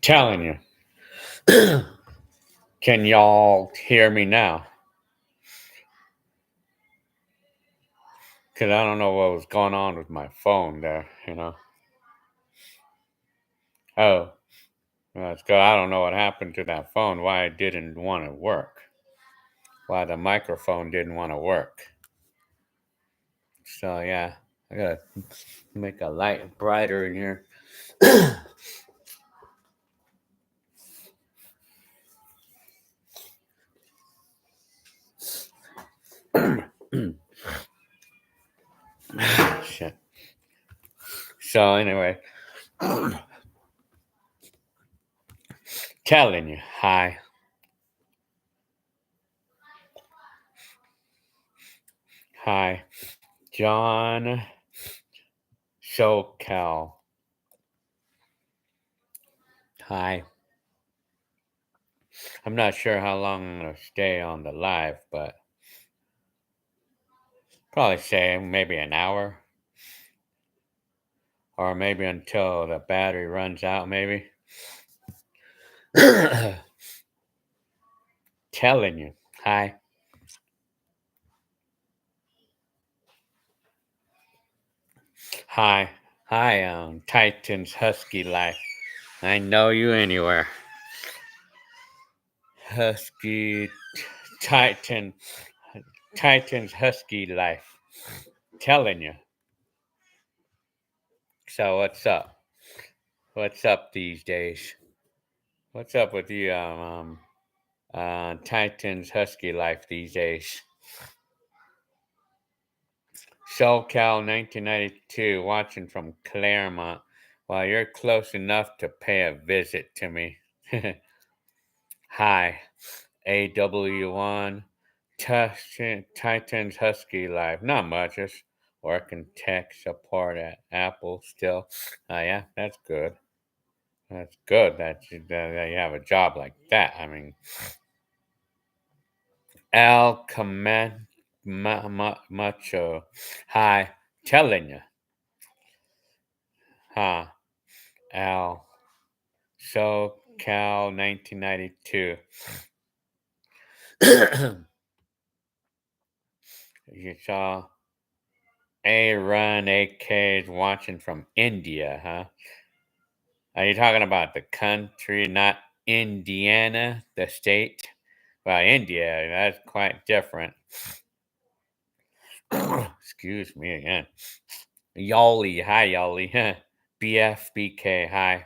Telling you. Can y'all hear me now? Because I don't know what was going on with my phone there. Oh, that's good. I don't know what happened to that phone, why it didn't want to work, why the microphone didn't want to work. So, yeah, I gotta make a light brighter in here. Shit. So, anyway, telling you, hi. Hi, John SoCal. Hi. I'm not sure how long I'm going to stay on the live, but probably say maybe an hour or maybe until the battery runs out, maybe. Telling you. Hi. Hi. Hi, Titans Husky Life. I know you anywhere. Husky Titan Titans Husky Life. Telling you. So what's up? What's up these days? What's up with you, Titans Husky Life these days? SoCal 1992, watching from Claremont. While you're close enough to pay a visit to me. Hi, AW1, Titans Husky Life. Not much, just working tech support at Apple still. Yeah, that's good. That's good that you have a job like that. I mean, Al Command Macho. Hi, telling you. Huh, Al. SoCal 1992. You saw A Run AKs watching from India, huh? Are you talking about the country, not Indiana, the state? Well, India, that's quite different. Excuse me again. Yali, hi Yali. BFBK, hi.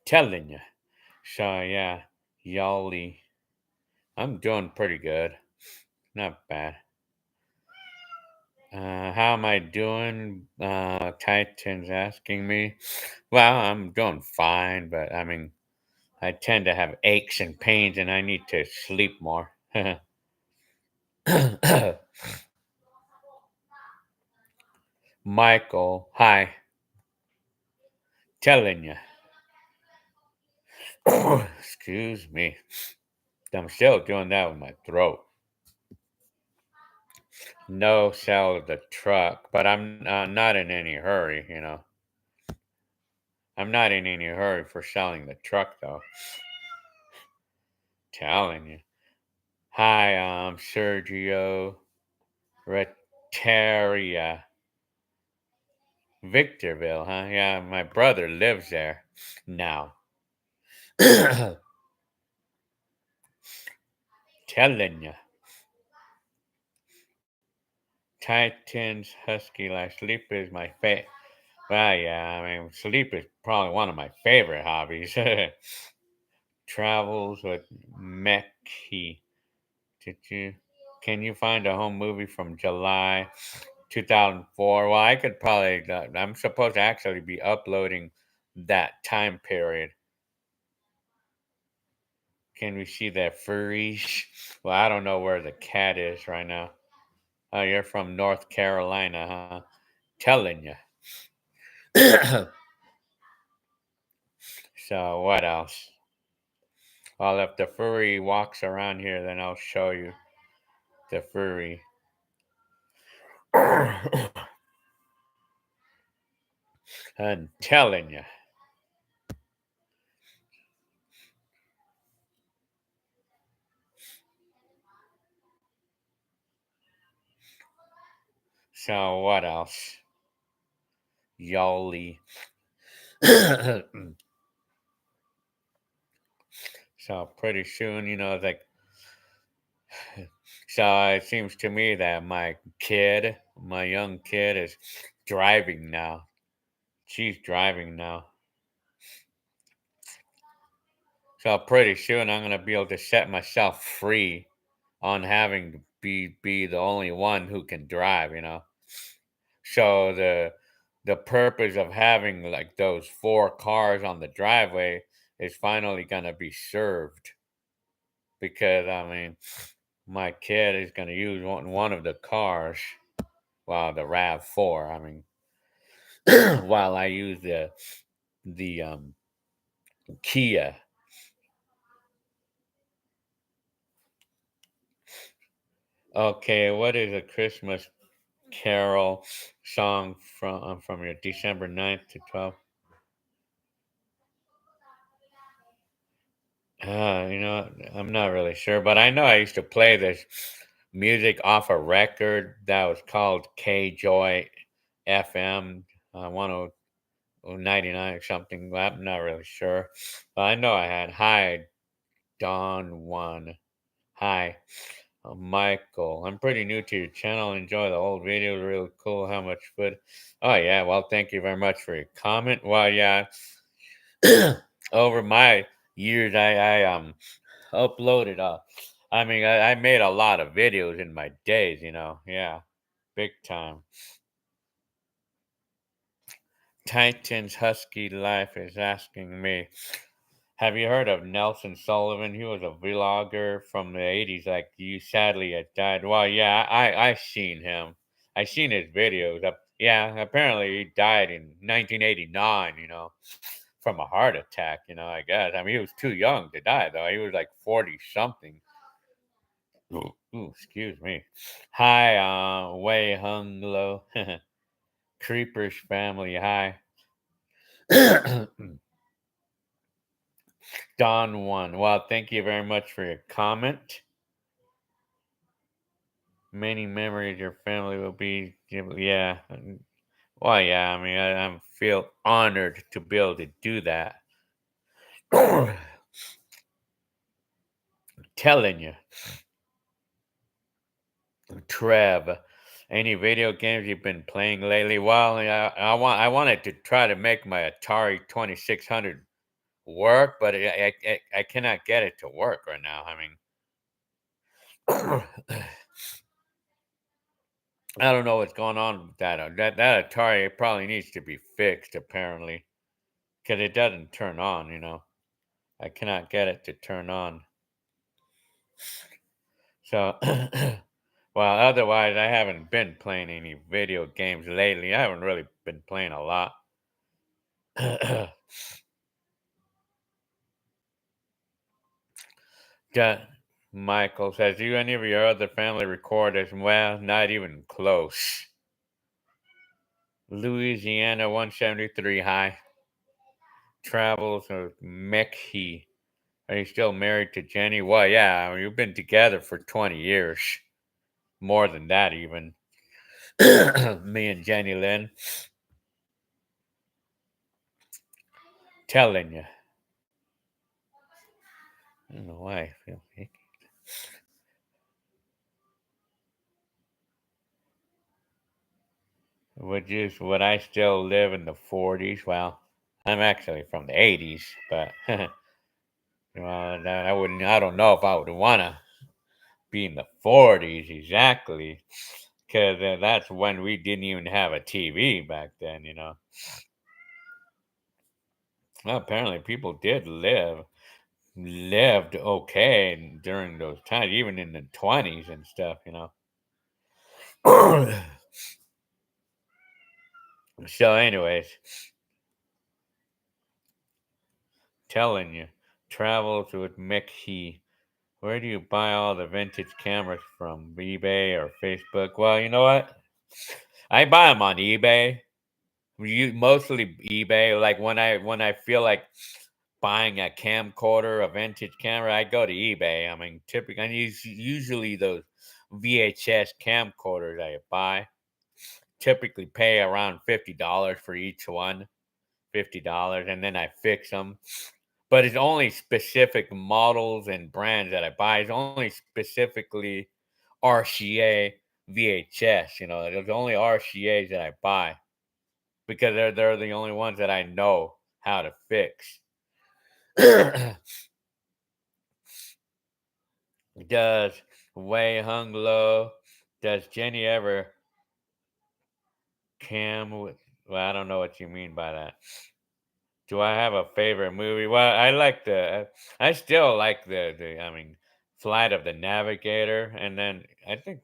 Telling you. So, yeah, Yali. I'm doing pretty good. Not bad. How am I doing? Titan's asking me. Well, I'm doing fine, but I mean, I tend to have aches and pains and I need to sleep more. Michael, hi. Telling you. Excuse me. I'm still doing that with my throat. No, sell the truck, but I'm not in any hurry. I'm not in any hurry for selling the truck, though. Telling you. Hi, Sergio Retaria. Victorville, huh? Yeah, my brother lives there now. Telling you. Titans Husky Life. Sleep is my favorite. Well, yeah, I mean, sleep is probably one of my favorite hobbies. Travels with Mekhi. Did you? Can you find a home movie from July 2004? Well, I could probably. I'm supposed to actually be uploading that time period. Can we see that furries? Well, I don't know where the cat is right now. Oh, you're from North Carolina, huh? Telling you. So what else? Well, if the furry walks around here, then I'll show you the furry. I'm telling you. So what else? Yoli. So pretty soon, like, so it seems to me that my young kid, is driving now. She's driving now. So pretty soon, I'm gonna be able to set myself free on having to be the only one who can drive. So the purpose of having like those four cars on the driveway is finally gonna be served because I mean my kid is gonna use one of the cars, well, the RAV4. I mean, while I use the Kia. Okay, what is a Christmas Carol song from your December 9th to 12th? I'm not really sure, but I know I used to play this music off a record that was called K Joy FM 1099 or something. I'm not really sure. But I know I had Hi Don One. Hi. Michael, I'm pretty new to your channel. Enjoy the old videos. Really cool. How much food? Oh yeah. Well, thank you very much for your comment. Well, yeah. Over my years, I uploaded. I mean, I made a lot of videos in my days. Yeah, big time. Titan's Husky Life is asking me, have you heard of Nelson Sullivan? He was a vlogger from the 80s. Like, you sadly had died. Well, yeah, I seen him. I seen his videos. Yeah, apparently he died in 1989, from a heart attack, I guess. I mean, he was too young to die, though. He was like 40 something. Ooh, excuse me. Hi, Wei Hung Lo. Creepers family, hi. Don One. Well, thank you very much for your comment. Many memories your family will be. Yeah. Well, yeah. I mean, I feel honored to be able to do that. Telling you, Trev. Any video games you've been playing lately? Well, I wanted to try to make my Atari 2600 work, but I cannot get it to work right now. I mean, I don't know what's going on with that. That Atari, it probably needs to be fixed apparently because it doesn't turn on. I cannot get it to turn on. So, well, otherwise, I haven't been playing any video games lately. I haven't really been playing a lot. Ja- Michael says, do any of your other family record as well? Not even close. Louisiana 173 high. Travels with Mickey. Are you still married to Jenny? Well, yeah, I mean, you've been together for 20 years. More than that, even. Me and Jenny Lynn. Telling you. I don't know why I feel icky. Would I still live in the 40s? Well, I'm actually from the 80s, but well, I wouldn't. I don't know if I would want to be in the 40s exactly, because that's when we didn't even have a TV back then. Well, apparently, people did lived okay during those times, even in the 20s and stuff. So, anyways, telling you, travels with Mickey. Where do you buy all the vintage cameras from? eBay or Facebook? Well, you know what? I buy them on eBay. You mostly eBay. Like when I feel like buying a camcorder, a vintage camera, I go to eBay. I mean, typically, I use usually those VHS camcorders I buy. Typically, pay around $50 for each one. $50, and then I fix them. But it's only specific models and brands that I buy. It's only specifically RCA VHS. You know, there's only RCA's that I buy because they're the only ones that I know how to fix. Does Wei Hung Lo? Does Jenny ever cam with? Well, I don't know what you mean by that. Do I have a favorite movie? Well, I like I still like I mean, Flight of the Navigator, and then I think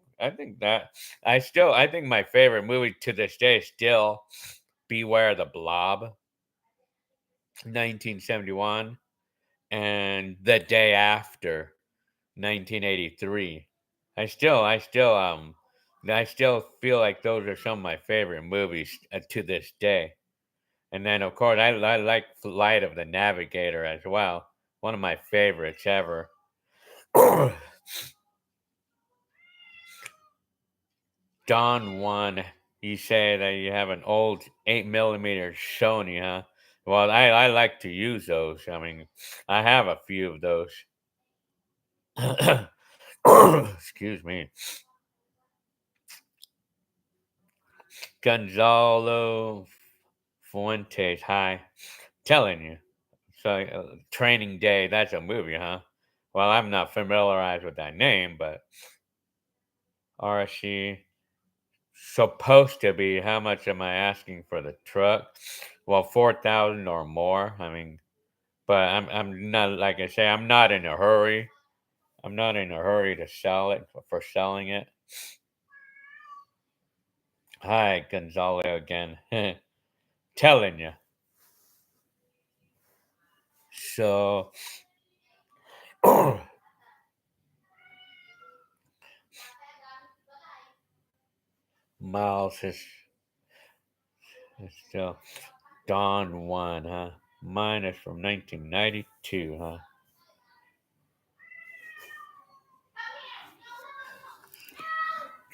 that I think my favorite movie to this day is still Beware the Blob, 1971, and The Day After, 1983. I still feel like those are some of my favorite movies to this day. And then, of course, I like Flight of the Navigator as well. One of my favorites ever. Don one, you say that you have an old 8 millimeter Sony, huh? Well, I like to use those. I mean, I have a few of those. Excuse me. Gonzalo Fuentes, hi. Telling you. So, Training Day, that's a movie, huh? Well, I'm not familiarized with that name, but RC supposed to be, how much am I asking for the truck? Well, 4,000 or more. I mean, but I'm not, like I say, I'm not in a hurry. I'm not in a hurry to sell it for selling it. Hi, Gonzalo again. Telling you. So, Miles is still Dawn one, huh? Mine is from 1992, huh?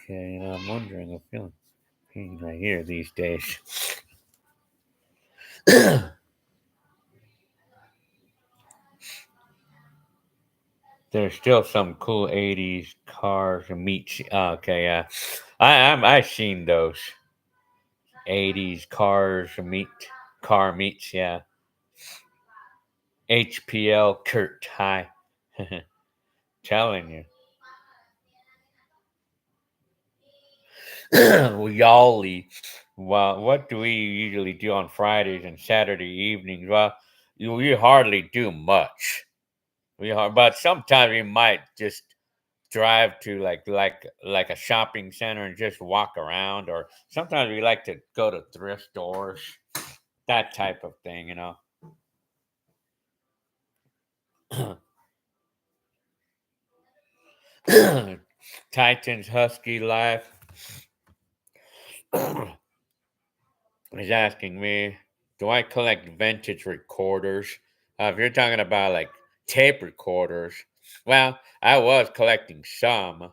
Okay, I'm wondering, I'm feeling pain right here these days. There's still some cool '80s cars and meets. Okay, yeah, I've seen those '80s cars and car meets. Yeah, HPL Kurt. Hi, telling you, Yali. Well, what do we usually do on Fridays and Saturday evenings? Well, we hardly do much. But sometimes we might just drive to like a shopping center and just walk around, or sometimes we like to go to thrift stores, that type of thing, you know. Titans Husky Life is asking me, do I collect vintage recorders? If you're talking about like tape recorders, well, I was collecting some,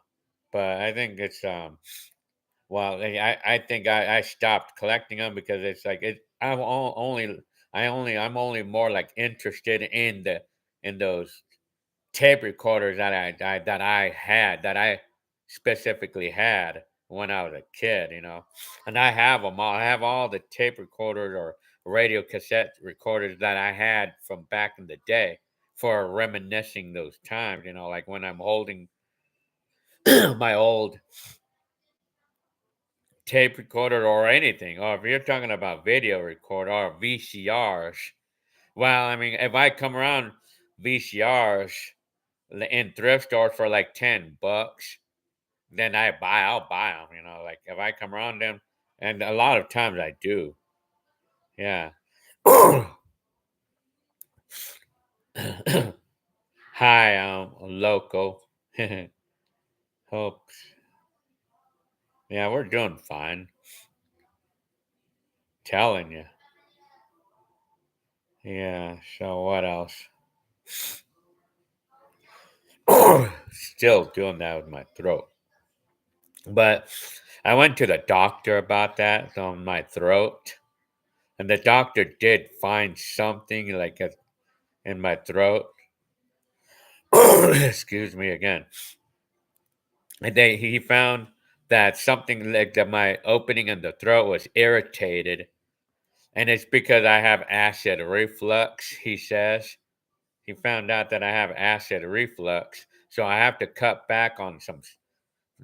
but I think it's well, I think I stopped collecting them because it's like I'm only more like interested in those tape recorders that I specifically had when I was a kid, you know, and I have them all. I have all the tape recorders or radio cassette recorders that I had from back in the day for reminiscing those times, you know, like when I'm holding my old tape recorder or anything, or if you're talking about video recorder or VCRs, well, I mean, if I come around VCRs in thrift stores for like $10, then I'll buy them. You know, like if I come around them, and a lot of times I do. Yeah. Hi, I'm local. Hope. Yeah, we're doing fine. Telling you. Yeah. So what else? Still doing that with my throat. But I went to the doctor about that on my throat, and the doctor did find something like in my throat. Excuse me again. And he found that something like that my opening in the throat was irritated, and it's because I have acid reflux. He says he found out that I have acid reflux, so I have to cut back on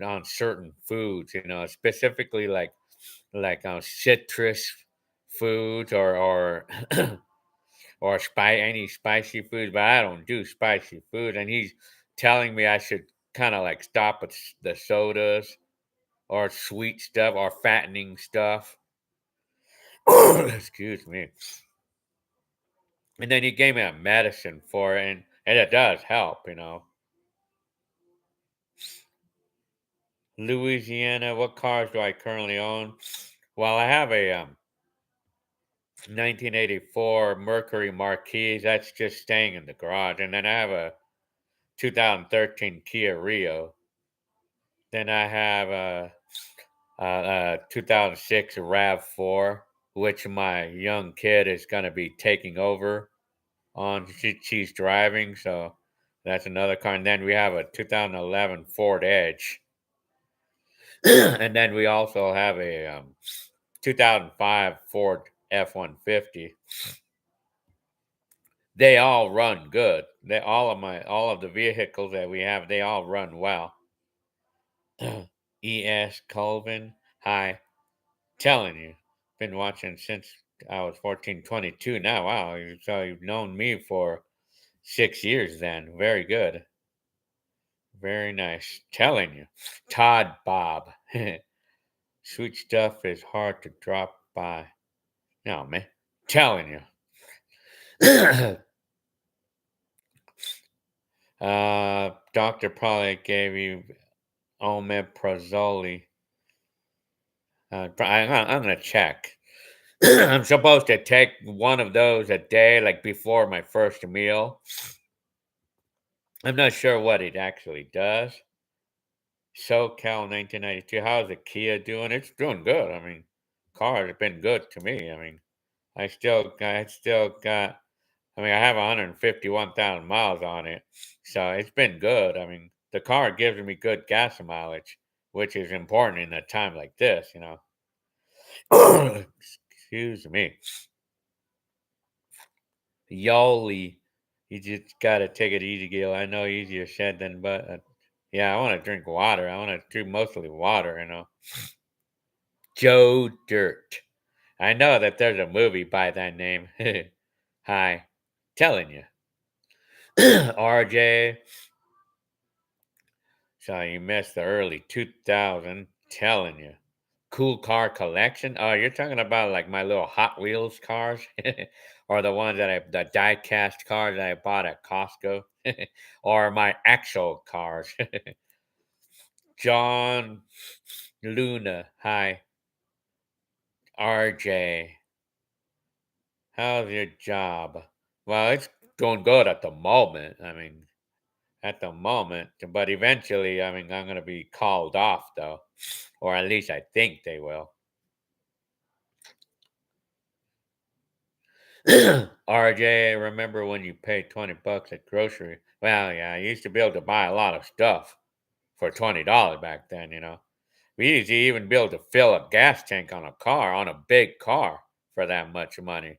on certain foods. You know, specifically like citrus foods or or any spicy foods, but I don't do spicy food. And he's telling me I should kind of like stop with the sodas or sweet stuff or fattening stuff. Excuse me. And then he gave me a medicine for it, and it does help, you know. Louisiana, what cars do I currently own? Well, I have a 1984 Mercury Marquise. That's just staying in the garage. And then I have a 2013 Kia Rio. Then I have a 2006 RAV4, which my young kid is going to be taking over on. She's driving, so that's another car. And then we have a 2011 Ford Edge. And then we also have a 2005 Ford F-150. They all run good. All of the vehicles that we have, they all run well. ES Colvin, hi. Telling you, been watching since I was 14, 22 now. Wow, so you've known me for 6 years then. Very good. Very nice. Telling you. Todd Bob. Sweet stuff is hard to drop by. No, man. Telling you. Doctor probably gave you omeprazole. I'm gonna check. I'm supposed to take one of those a day, like before my first meal. I'm not sure what it actually does. SoCal 1992. How's the Kia doing? It's doing good. I mean, car has been good to me. I mean, I still got. I mean, I have 151,000 miles on it, so it's been good. I mean, the car gives me good gas mileage, which is important in a time like this. You know. Excuse me. Yoli. You just gotta take it easy, Gil. I know easier said than but. Yeah, I want to drink water. I want to drink mostly water. You know. Joe Dirt. I know that there's a movie by that name. Hi, telling you. RJ. So you missed the early 2000. Telling you. Cool car collection. Oh, you're talking about like my little Hot Wheels cars, or the ones the die-cast cars that I bought at Costco, or my actual cars. John Luna. Hi, RJ. How's your job? Well, it's going good at the moment. I mean, at the moment, but eventually, I mean, I'm going to be called off though, or at least I think they will. RJ, remember when you paid $20 at grocery? Well, yeah, I used to be able to buy a lot of stuff for $20 back then, you know. We used to even be able to fill a gas tank on a car, on a big car, for that much money.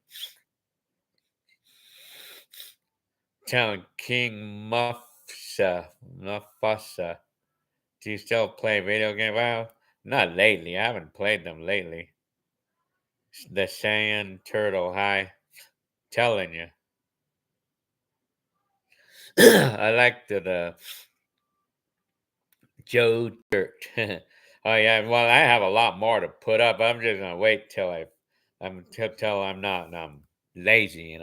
Telling King Mufasa, do you still play video games? Well, not lately. I haven't played them lately. The Saiyan Turtle, hi. Telling you. I like the Joe Dirt. Oh, yeah. Well, I have a lot more to put up. I'm just going to wait till I tell I'm not, and I'm lazy,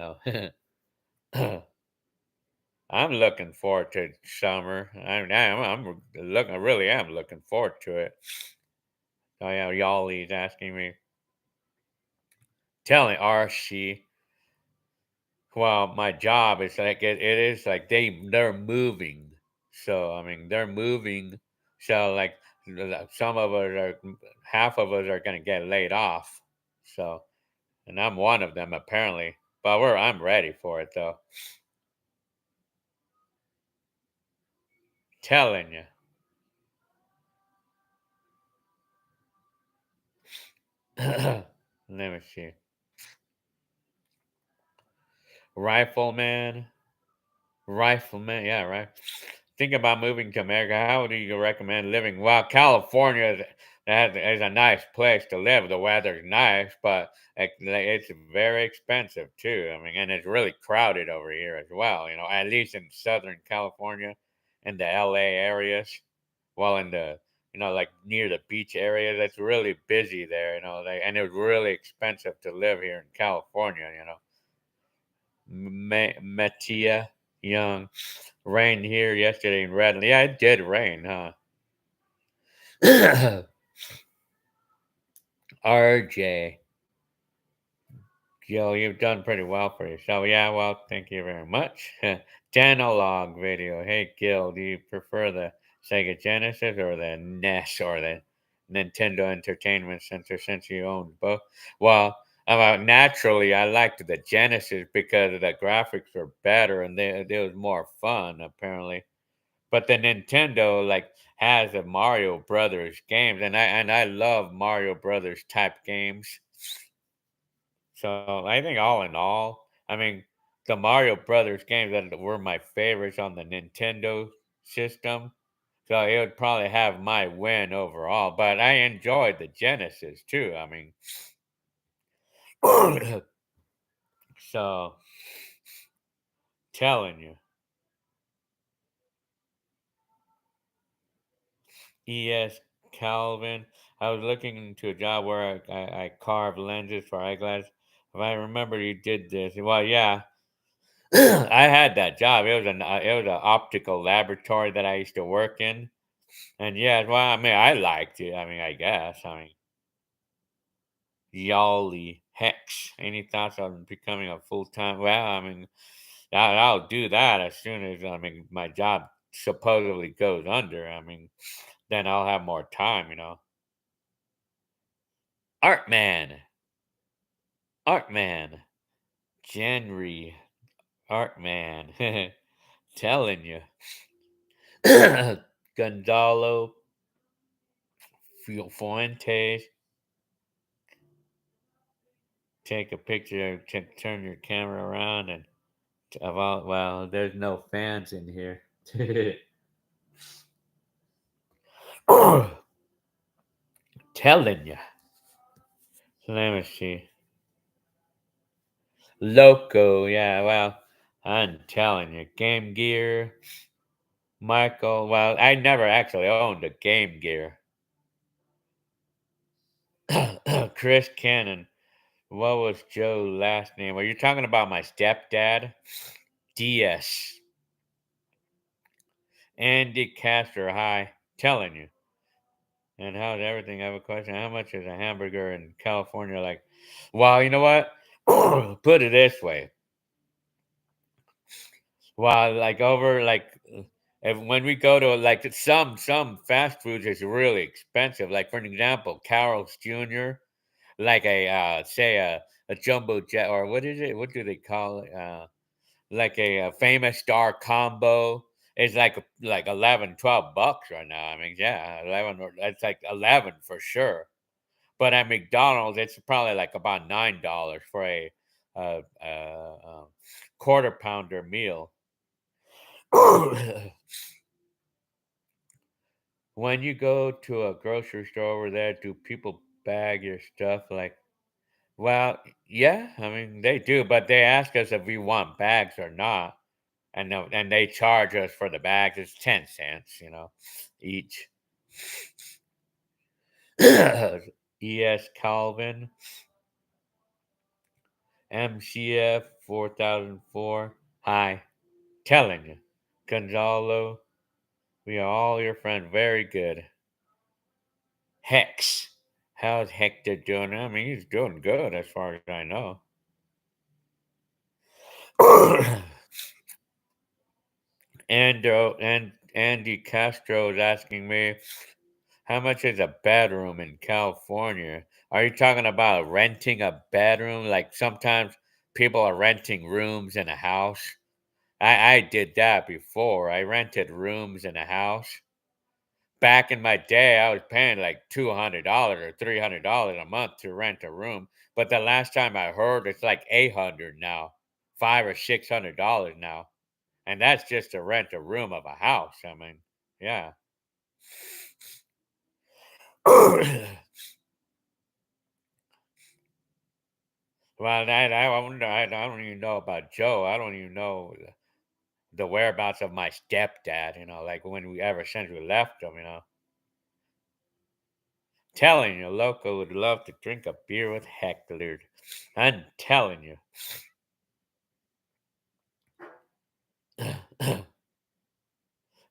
I'm looking forward to summer. I'm looking. I really am looking forward to it. Oh yeah, y'all is asking me, telling RC. Well, my job is like it is like they're moving. So I mean they're moving. So like some of us are half of us are gonna get laid off. So and I'm one of them apparently. But I'm ready for it though. Telling you. Let me see. Rifleman. Rifleman, yeah, right. Think about moving to America. How do you recommend living? Well, California is a nice place to live. The weather's nice, but it's very expensive too. I mean, and it's really crowded over here as well. At least in Southern California, in the LA areas. Well, in the like near the beach areas, it's really busy there. And it's really expensive to live here in California. Mattia Young. Rained here yesterday in Redlands. Yeah, it did rain, huh? RJ. Yo, you've done pretty well for yourself. Yeah, well, thank you very much. Danalog video. Hey, Gil, do you prefer the Sega Genesis or the NES or the Nintendo Entertainment Center since you owned both? Well, naturally, I liked the Genesis because the graphics were better and it was more fun, apparently. But the Nintendo has a Mario Brothers games, and I love Mario Brothers type games. So I think all in all, I mean, the Mario Brothers games that were my favorites on the Nintendo system. So it would probably have my win overall. But I enjoyed the Genesis too. I mean, so telling you, ES Calvin. I was looking into a job where I carve lenses for eyeglasses. If I remember, you did this. Well, yeah, I had that job. It was an optical laboratory that I used to work in, and yeah, well, I mean, I liked it. I mean, I guess. I mean, Yali Hex. Any thoughts on becoming a full time? Well, I mean, I'll do that as soon as my job supposedly goes under. I mean, then I'll have more time. Artman, Artman, January, Artman, telling you, Gonzalo Fuentes, take a picture, turn your camera around, and well, there's no fans in here. Telling you, let me see, Loco, yeah, well, I'm telling you, Game Gear, Michael. Well, I never actually owned a Game Gear. Chris Cannon. What was Joe's last name? Are you talking about my stepdad? DS. Andy Castor. Hi. Telling you. And how's everything? I have a question. How much is a hamburger in California? Well, you know what? Put it this way. Well, if when we go to some fast foods is really expensive. Like for an example, Carl's Jr. Like say a jumbo jet, or what is it? What do they call it? Like a famous star combo is like 11, $12 right now. I mean, yeah, 11 or that's like 11 for sure. But at McDonald's, it's probably like about $9 for a quarter pounder meal. When you go to a grocery store over there, do people bag your stuff? Well, yeah, I mean they do, but they ask us if we want bags or not. And they charge us for the bags. It's 10 cents, each. ES Calvin. MCF 4004. Hi. Telling you. Gonzalo, we are all your friends. Very good. Hex. How's Hector doing? I mean, he's doing good as far as I know. and Andy Castro is asking me, how much is a bedroom in California? Are you talking about renting a bedroom? Like sometimes people are renting rooms in a house. I did that before. I rented rooms in a house. Back in my day, I was paying like $200 or $300 a month to rent a room. But the last time I heard, it's like 800 now, $500 or $600 now, and that's just to rent a room of a house. I mean, yeah. Well, I don't even know about Joe. I don't even know the whereabouts of my stepdad. Like when we ever since we left him. Telling you, local would love to drink a beer with Hector. I'm telling you.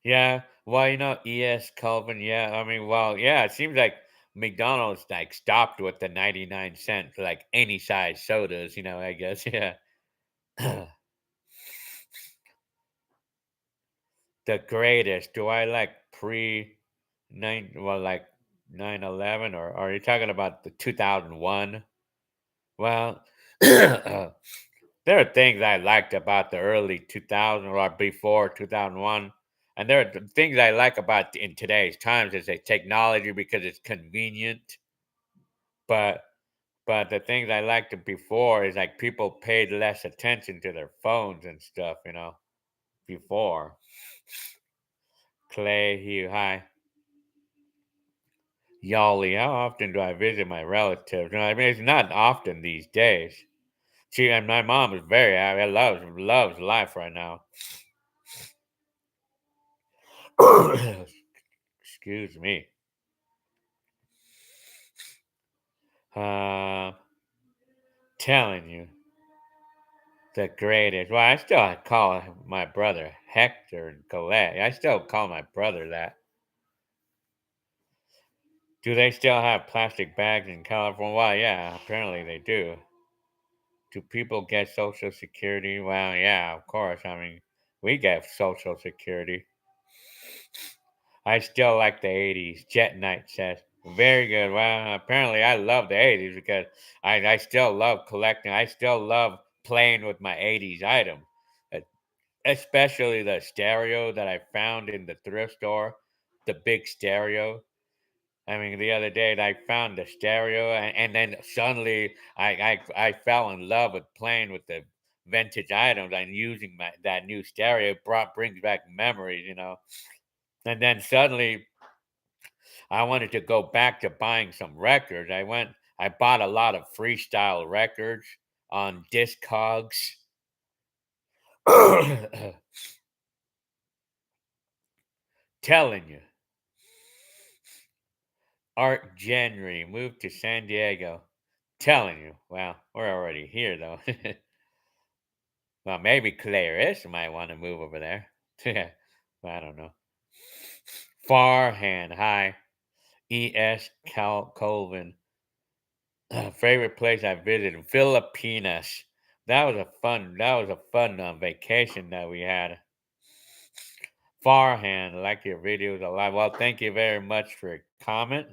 Yeah, well, ES Calvin. Yeah, I mean, well, yeah, it seems like McDonald's like stopped with the 99 cent like any size sodas. I guess. Yeah. The greatest. Do I like pre nine? Well, like 9/11, or are you talking about the 2001? Well, there are things I liked about the early 2000 or before 2001, and there are things I like about in today's times is a technology because it's convenient. But the things I liked before is like people paid less attention to their phones and stuff. Before. Clay, hi. Yali, how often do I visit my relatives? I mean, it's not often these days. And my mom is very happy. Loves life right now. Excuse me. Uh, telling you the greatest. Well, I still call my brother Hector and Colette. I still call my brother that. Do they still have plastic bags in California? Well, yeah, apparently they do. Do people get Social Security? Well, yeah, of course. I mean, we get Social Security. I still like the 80s. Jet Knight says. Very good. Well, apparently I love the 80s because I still love collecting. I still love playing with my 80s item, e- especially the stereo that I found in the thrift store, the big stereo. I mean, the other day I found the stereo, and then suddenly I fell in love with playing with the vintage items and using that new stereo brings back memories. And then suddenly I wanted to go back to buying some records. I bought a lot of freestyle records on Discogs. Telling you, Art January moved to San Diego. Telling you, well, we're already here though. Well, maybe Clarice might want to move over there. I don't know. Farhand, hi. Colvin. Favorite place I visited, Filipinas. That was a fun vacation that we had. Farhand, like your videos a lot. Well, thank you very much for your comment.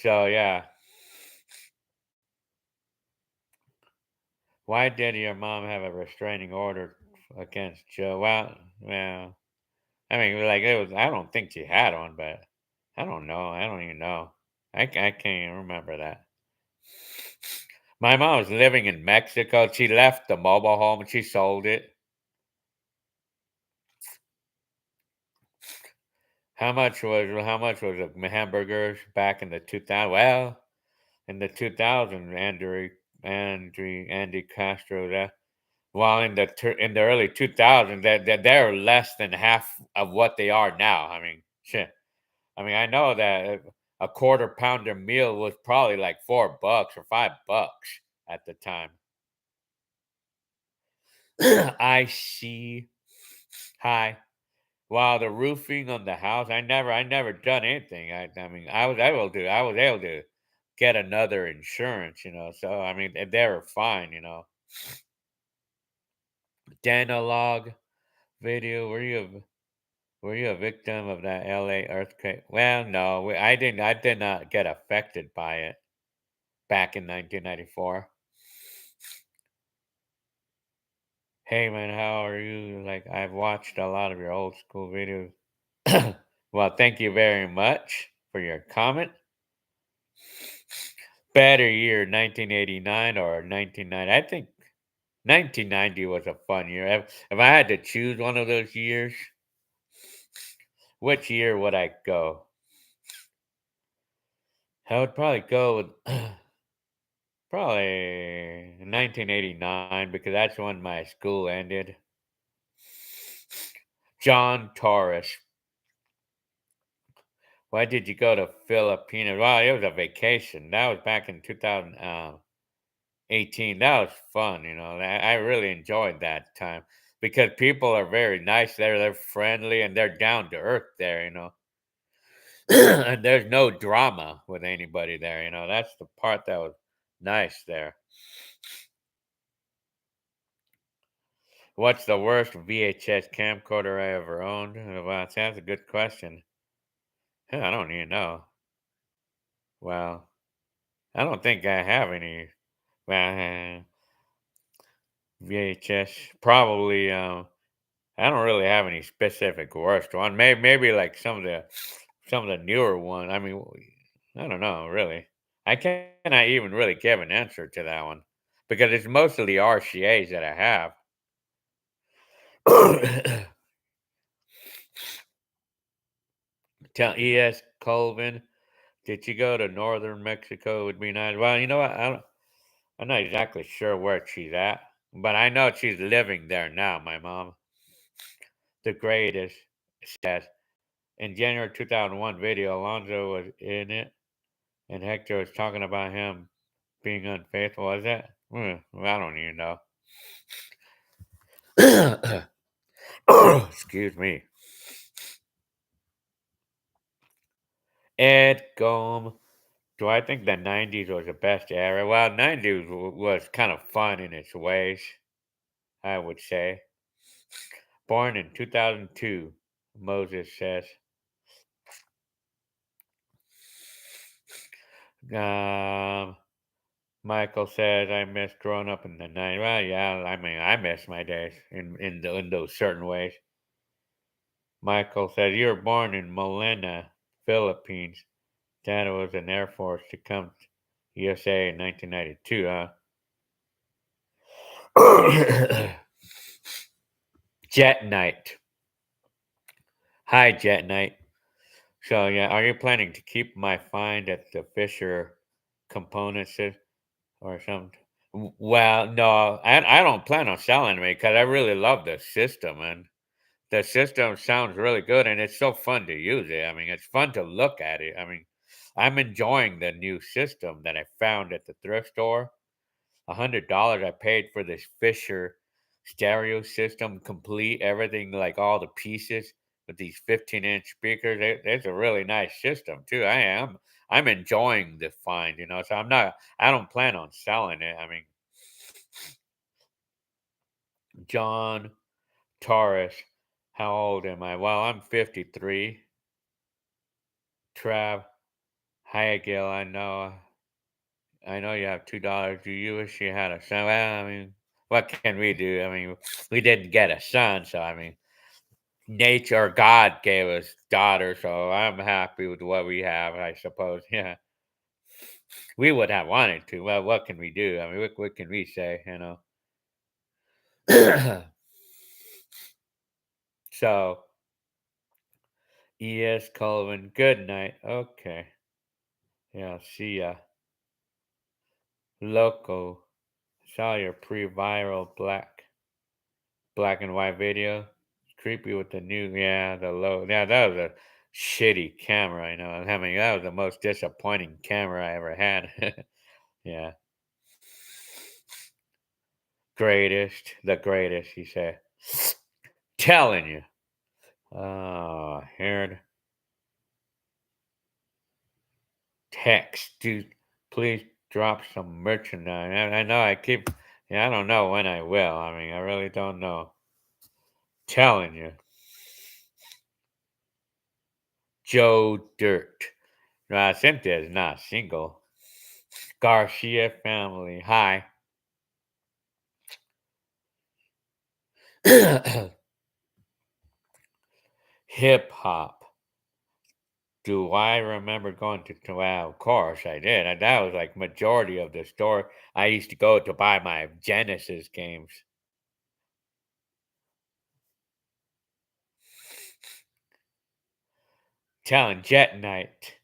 So yeah, why did your mom have a restraining order against Joe? Well, I mean, like it was. I don't think she had one, but I don't know. I don't even know. I can't even remember that. My mom was living in Mexico. She left the mobile home and she sold it. How much was a hamburgers back in the 2000? Well, in the 2000, Andy Castro. That well, in the early 2000s, that they're less than half of what they are now. I mean, shit. I mean, I know that. a quarter pounder meal was probably like $4 or $5 at the time. I see. Hi. Wow, the roofing on the house. I never done anything. I mean, I was able to get another insurance, So I mean, they were fine, Denalog video. Were you a victim of that LA earthquake? Well, no, I didn't. I did not get affected by it back in 1994. Hey man, how are you? Like, I've watched a lot of your old school videos. Well, thank you very much for your comment. Better year, 1989 or 1990? I think 1990 was a fun year. If I had to choose one of those years, which year would I go? I would probably go with probably 1989 because that's when my school ended. John Torres. Why did you go to Filipinos? Well, it was a vacation. That was back in 2018. That was fun. I really enjoyed that time because people are very nice there. They're friendly and they're down to earth there. And there's no drama with anybody there. That's the part that was nice there. What's the worst VHS camcorder I ever owned? Well, that's a good question. Huh, I don't even know. Well, I don't think I have any. Well, VHS probably. I don't really have any specific worst one. Maybe like some of the newer one. I mean, I don't know really. I cannot even really give an answer to that one because it's mostly RCA's that I have. Tell ES Colvin, did you go to northern Mexico? Would be nice. Well, you know what? I'm not exactly sure where she's at, but I know she's living there now. My mom, the greatest, says in January 2001 video, Alonso was in it, and Hector was talking about him being unfaithful. Is that? Well, I don't even know. Excuse me. Ed Gom. Do I think the 90s was the best era? Well, 90s was kind of fun in its ways, I would say. Born in 2002, Moses says. Um, Michael says, I miss growing up in the 90s. Well, yeah, I mean, I miss my days in those certain ways. Michael says, you were born in Molina, Philippines. Dad was in Air Force to come to USA in 1992, huh? Jet Knight. Hi, Jet Knight. So, yeah, are you planning to keep my find at the Fisher components or something? Well, no, I don't plan on selling it because I really love the system, and the system sounds really good, and it's so fun to use it. I mean, it's fun to look at it. I mean, I'm enjoying the new system that I found at the thrift store. $100 I paid for this Fisher stereo system, complete everything, like all the pieces with these 15-inch speakers. It's a really nice system too. I'm enjoying the find. So I don't plan on selling it. I mean, John Torres, how old am I? Well, I'm 53. Trav, hi Gil, I know you have $2. Do you wish you had a son? Well, I mean, what can we do? I mean, we didn't get a son, so I mean, nature, God gave us daughters, so I'm happy with what we have, I suppose. Yeah, we would have wanted to. Well, what can we do? I mean, what can we say? So, E.S. Colvin, good night. Okay. Yeah, see ya. Loco, saw your pre-viral black and white video. Creepy with the new, yeah, the low. Yeah, that was shitty camera. I mean, that was the most disappointing camera I ever had. Yeah, the greatest. He said, telling you. Oh, here, text, dude. Please drop some merchandise. I know I keep. Yeah, I don't know when I will. I mean, I really don't know. Telling you, Joe Dirt. No, Cynthia is not single. Garcia family. Hi. Hip hop. Do I remember going to well, of course I did. And that was like majority of the store I used to go to buy my Genesis games. Telling Jet Knight.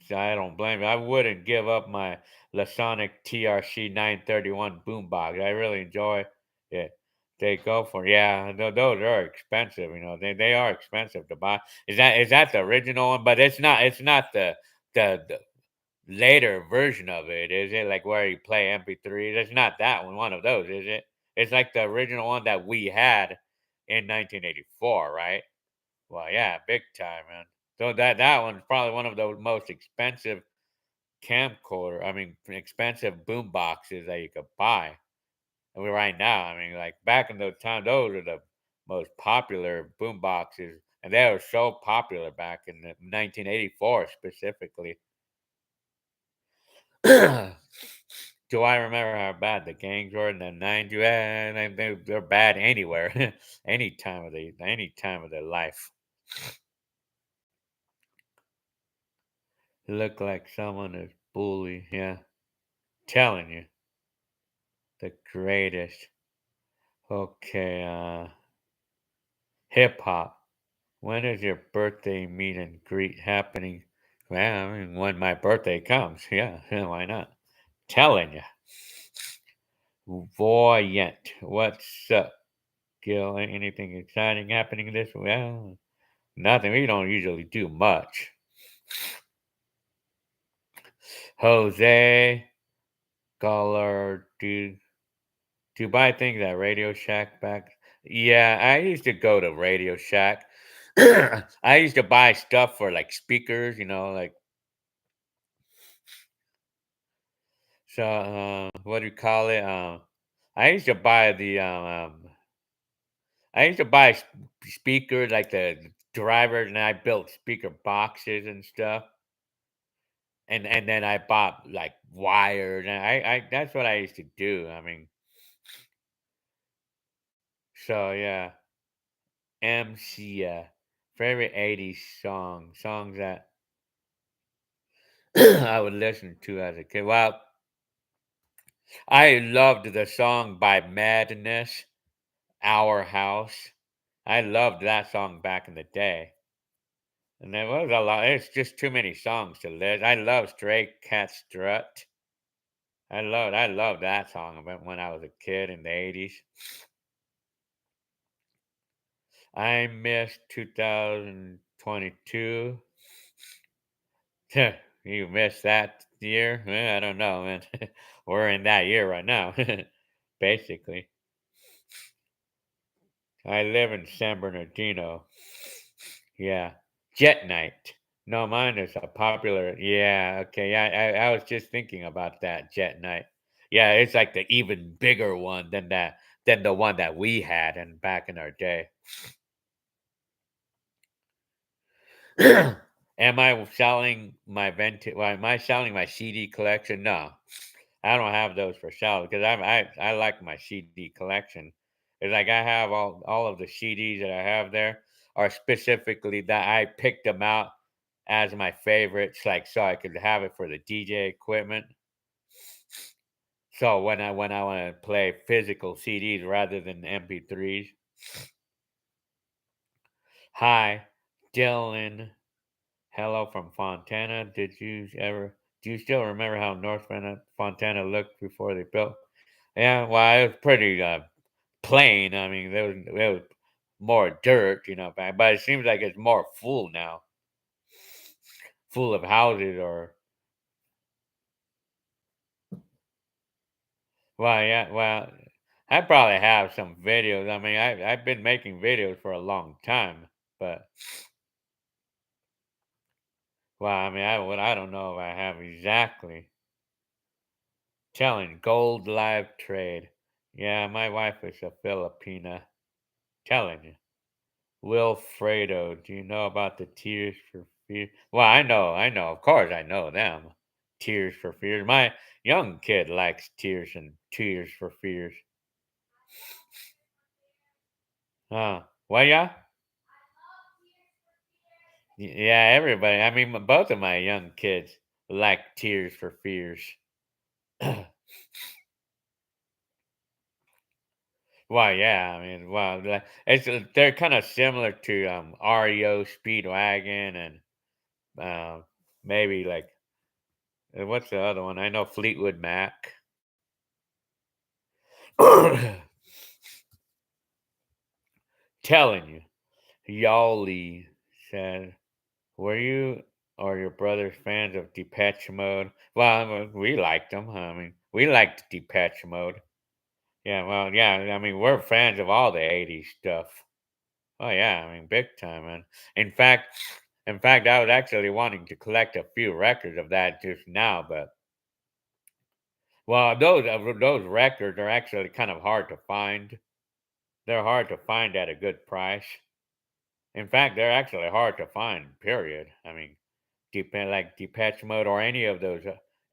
So I don't blame you. I wouldn't give up my Lasonic TRC 931 boombox. I really enjoy it. They go for yeah. Those are expensive. They are expensive to buy. Is that the original one? But it's not the later version of it, is it? Like where you play MP3s? It's not that one of those, is it? It's like the original one that we had in 1984, right? Well, yeah, big time, man. So that one's probably one of the most expensive camcorder. I mean, expensive boom boxes that you could buy. I mean, right now, I mean, like back in the time, those are the most popular boom boxes, and they were so popular back in 1984 specifically. Do I remember how bad the gangs were in the 90s? They're bad anywhere, any time of their life. Look like someone is bully. Yeah, telling you, the greatest. Okay, hip hop. When is your birthday meet and greet happening? Well, I mean, when my birthday comes. Yeah, why not? Telling you. Voyant. What's up, Gil? Anything exciting happening this? Well, nothing. We don't usually do much. Jose Color. Do you buy things at Radio Shack back? Yeah, I used to go to Radio Shack. I used to buy stuff for like speakers, like so. What do you call it? I used to buy I used to buy speakers like the drivers, and I built speaker boxes and stuff. And then I bought like wires, and I that's what I used to do. I mean, so yeah, MC favorite '80s songs that I would listen to as a kid. Well, I loved the song by Madness, Our House. I loved that song back in the day. And there was a lot. It's just too many songs to list. I love Stray Cat Strut. I loved that song about when I was a kid in the '80s. I missed 2022. You missed that year? I don't know, man. We're in that year right now, basically. I live in San Bernardino. Yeah. Jet Night. No, mine is a popular. Yeah, okay. Yeah, I was just thinking about that Jet Night. Yeah, it's like the even bigger one than the one that we had and back in our day. Am I selling my CD collection? No. I don't have those for sale because I like my CD collection. It's like I have all of the CDs that I have there are specifically that I picked them out as my favorites, like so I could have it for the DJ equipment. So when I want to play physical CDs rather than MP3s. Hi, Dylan. Hello from Fontana. Do you still remember how Fontana looked before they built? Yeah, well, it was pretty plain. I mean, there was more dirt, back, but it seems like it's more full now. full of houses or well, yeah, well, I probably have some videos. I mean, I've been making videos for a long time, but well, I mean, I don't know if I have exactly. Telling gold live trade. Yeah, my wife is a Filipina. Telling you. Wilfredo, do you know about the Tears for Fears? Well, I know. Of course, I know them. Tears for Fears. My young kid likes Tears for Fears. Well, yeah, yeah. Everybody. I mean, both of my young kids like Tears for Fears. Well, yeah. I mean, well, they're kind of similar to REO Speedwagon and uh, maybe like what's the other one? I know Fleetwood Mac. Telling you, Yawly said, "Were you or your brothers fans of Depeche Mode?" Well, we liked them. I mean, we liked Depeche Mode. Yeah, well, yeah. I mean, we're fans of all the '80s stuff. Oh yeah, I mean, big time, man. In fact, in fact, I was actually wanting to collect a few records of that just now, but well, those records are actually kind of hard to find. They're hard to find at a good price. In fact, they're actually hard to find. Period. I mean, like Depeche Mode or any of those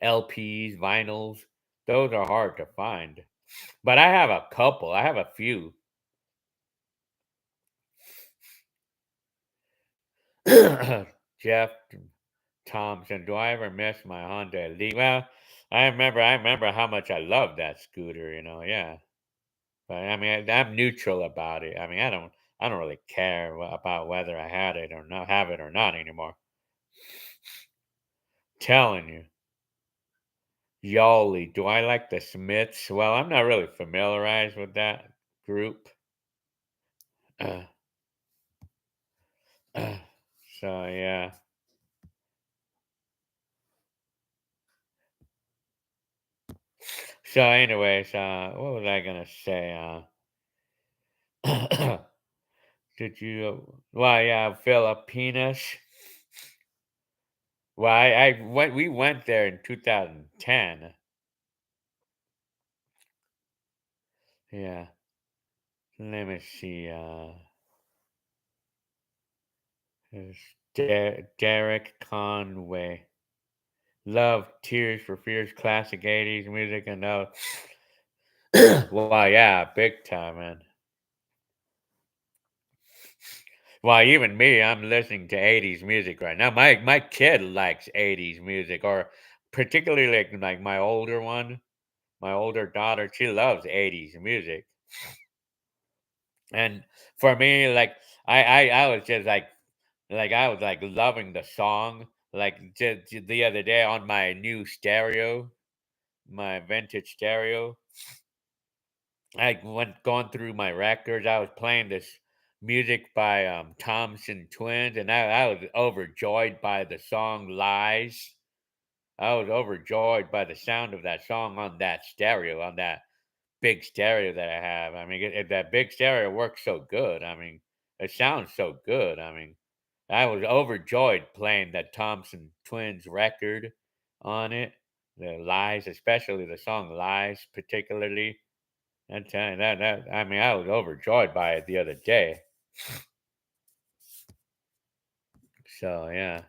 LPs, vinyls. Those are hard to find. But I have a couple. I have a few. Jeff Thompson. Do I ever miss my Honda Elite? Well, I remember how much I loved that scooter. Yeah. But I mean, I'm neutral about it. I mean, I don't really care about whether I had it or not, have it or not anymore. Telling you, Yawly. Do I like the Smiths? Well, I'm not really familiarized with that group. Uh, uh, so yeah. So, anyways, what was I gonna say? Did you? Well, yeah, Filipinas. Well, I went. We went there in 2010. Yeah. Let me see. It's Derek Conway. Love Tears for Fears, classic '80s music, and well, yeah, big time, man. Well, even me, I'm listening to '80s music right now. My kid likes '80s music, or particularly like my older one, my older daughter. She loves '80s music, and for me, like I was just like I was like loving the song. Like just the other day on my new stereo, my vintage stereo. I went going through my records. I was playing this music by Thompson Twins, and I was overjoyed by the song "Lies." I was overjoyed by the sound of that song on that stereo, on that big stereo that I have. I mean, that big stereo works so good. I mean, it sounds so good. I mean, I was overjoyed playing that Thompson Twins record on it. The "Lies," especially the song "Lies," particularly. I'm telling you that I mean, I was overjoyed by it the other day. So yeah.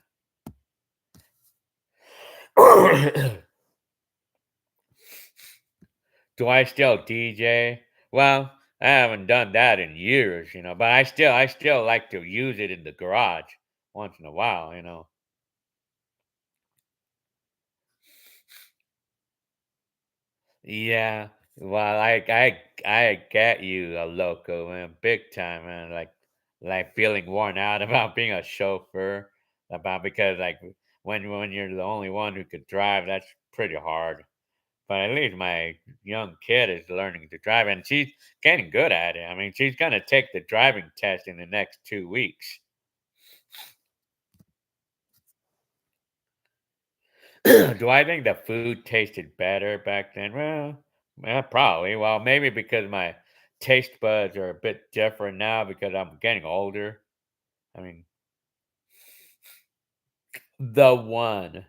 Do I still DJ? Well, I haven't done that in years, but I still like to use it in the garage once in a while. Yeah. Well, I get you, a loco, man, big time, man. Like feeling worn out about being a chauffeur, about because like when you're the only one who could drive, that's pretty hard. But at least my young kid is learning to drive, and she's getting good at it. I mean, she's gonna take the driving test in the next 2 weeks. Do I think the food tasted better back then? Well, yeah, probably. Well, maybe because my taste buds are a bit different now because I'm getting older. I mean, the one.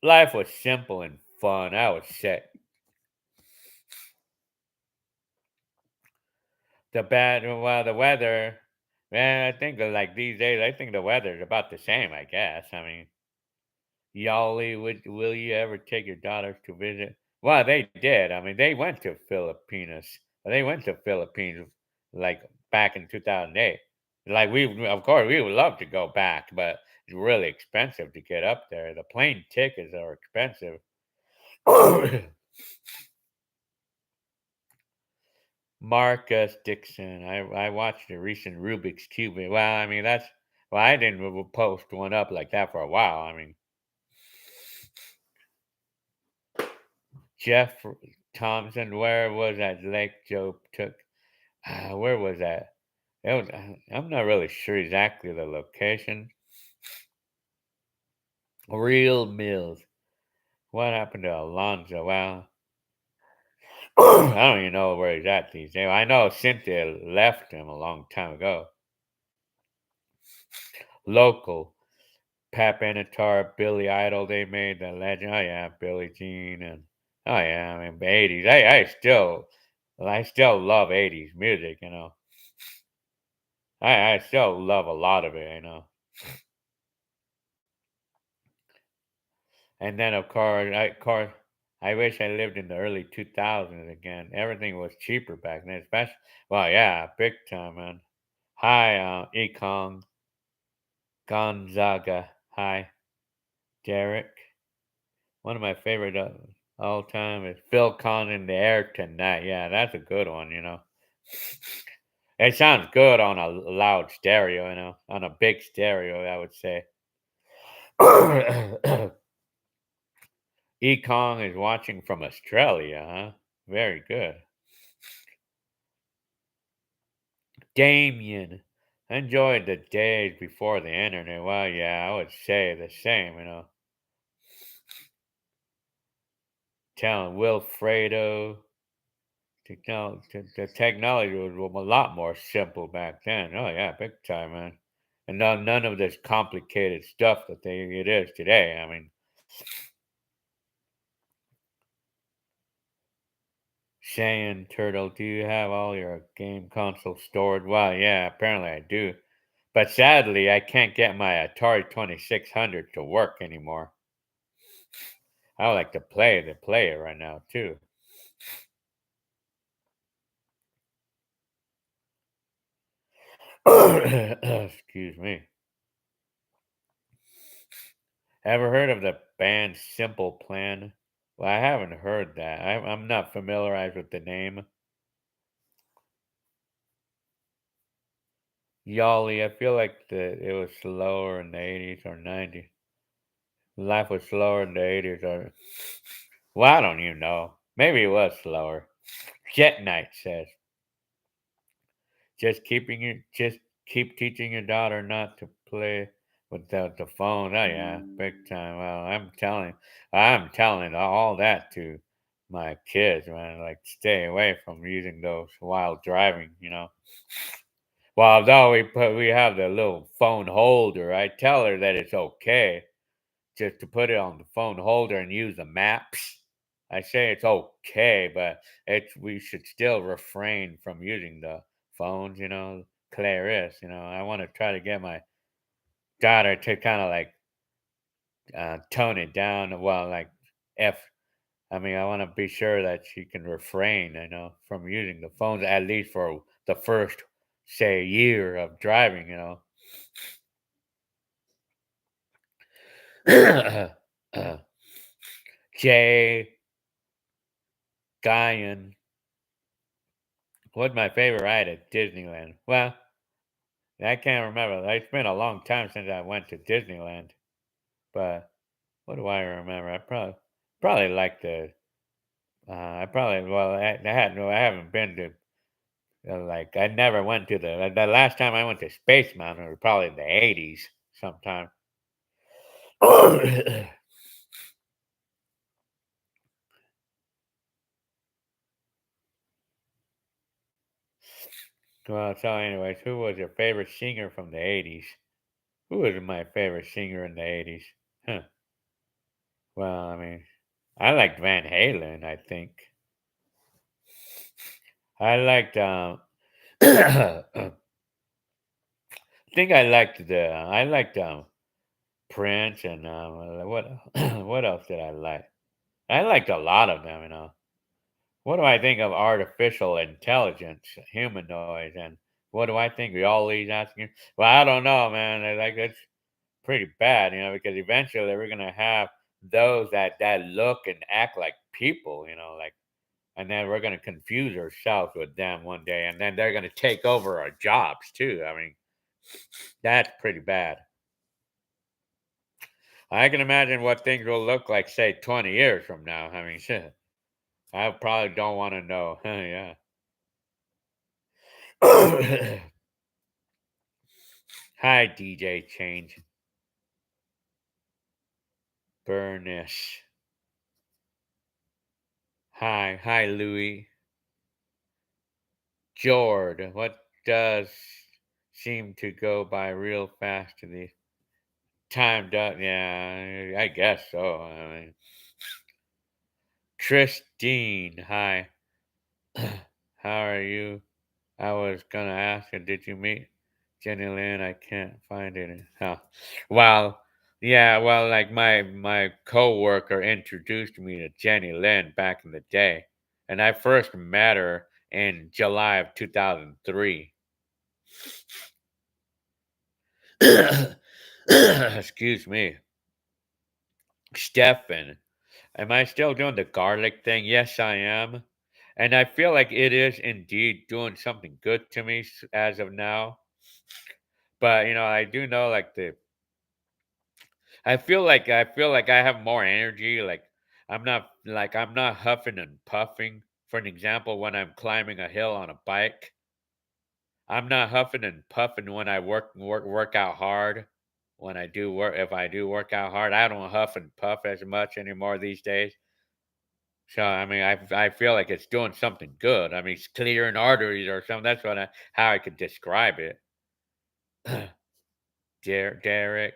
Life was simple and fun. I would say well, the weather. Man, I think that, like these days, I think the weather's about the same. I guess. I mean, Yali, will you ever take your daughters to visit? Well, they did. I mean, they went to Philippines. They went to Philippines like back in 2008. Like of course, we would love to go back, but it's really expensive to get up there. The plane tickets are expensive. Marcus Dixon. I watched a recent Rubik's Cube. Well, I mean well, I didn't post one up like that for a while. I mean, Jeff Thompson. Where was that lake Joe took? Where was that? It was. I'm not really sure exactly the location. Real Mills. What happened to Alonzo? Well, I don't even know where he's at these days. I know Cynthia left him a long time ago. Local. Pat Benatar, Billy Idol, they made the legend. Oh yeah, Billie Jean, and oh yeah, I mean the '80s. I still love '80s music. You know, I still love a lot of it. You know, and then of course, I wish I lived in the early 2000s again. Everything was cheaper back then, especially. Well, yeah, big time, man. Hi, Ekong Gonzaga. Hi, Derek. One of my favorite all time is Phil Collins in the Air Tonight. Yeah, that's a good one, you know. It sounds good on a loud stereo, you know, on a big stereo, I would say. Ekong is watching from Australia, huh? Very good. Damien, enjoyed the days before the internet. Well, yeah, I would say the same, you know. Telling Wilfredo, the technology was a lot more simple back then. Oh yeah, big time, man. And none of this complicated stuff that it is today. I mean, Shan Turtle, do you have all your game consoles stored? Well, yeah, apparently I do. But sadly, I can't get my Atari 2600 to work anymore. I would like to play it right now too. Excuse me. Ever heard of the band Simple Plan? Well, I haven't heard that. I'm not familiarized with the name. Yali, I feel like it was slower in the 80s or 90s. Life was slower in the 80s or well, I don't even know. Maybe it was slower. Jet Knight says, just keep teaching your daughter not to play without the phone. Oh yeah, big time. Well, I'm telling all that to my kids, man. Like stay away from using those while driving, you know. Well, although we have the little phone holder, I tell her that it's okay just to put it on the phone holder and use the maps. I say it's okay, but we should still refrain from using the phones, you know, Clarice, you know. I want to try to get my daughter to kind of like tone it down. Well, like F. I mean, I want to be sure that she can refrain, you know, from using the phones at least for the first, say, year of driving, you know. Jay Guyan. What's my favorite ride at Disneyland? Well, I can't remember. It's been a long time since I went to Disneyland. But what do I remember? I probably like the. I probably well I haven't been to like I never went to the last time I went to Space Mountain was probably in the '80s sometime. Well, so anyways, who was your favorite singer from the 80s? Who was my favorite singer in the 80s? Huh. Well, I mean, I liked Van Halen, I think. I liked, I think I liked, Prince and, what what else did I like? I liked a lot of them, you know. What do I think of artificial intelligence, humanoids, and what do I think of all these asking? Well, I don't know, man. I like it's pretty bad, you know, because eventually we're gonna have those that look and act like people, you know, like, and then we're gonna confuse ourselves with them one day, and then they're gonna take over our jobs too. I mean, that's pretty bad. I can imagine what things will look like, say, 20 years from now. I mean, shit. I probably don't want to know. Yeah. Hi, DJ Change. Burnish. Hi, Louis. Jord. What does seem to go by real fast to the time? Does yeah, I guess so. I mean, Christine. Hi. How are you? I was gonna ask you, did you meet Jenny Lynn? I can't find it. Huh. Well, yeah, well, like my coworker introduced me to Jenny Lynn back in the day, and I first met her in July of 2003. Excuse me, Stefan. Am I still doing the garlic thing? Yes, I am. And I feel like it is indeed doing something good to me as of now. But I do know like I feel like I have more energy. Like I'm not huffing and puffing. For an example, when I'm climbing a hill on a bike, I'm not huffing and puffing when I work out hard. When I do work, if I do work out hard, I don't huff and puff as much anymore these days. So I mean, I feel like it's doing something good. I mean, it's clearing arteries or something. That's how I could describe it. Derek.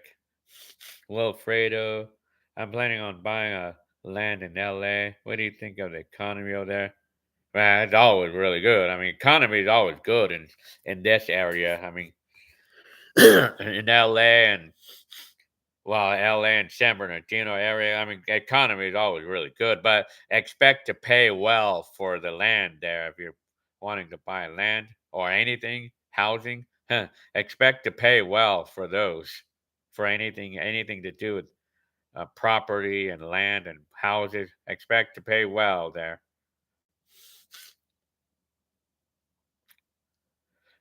Wilfredo, I'm planning on buying a land in LA. What do you think of the economy over there? Well, it's always really good. I mean, economy is always good in this area. I mean, in LA and LA and San Bernardino area. I mean, economy is always really good, but expect to pay well for the land there if you're wanting to buy land or anything, housing. Expect to pay well for those, for anything to do with property and land and houses. Expect to pay well there.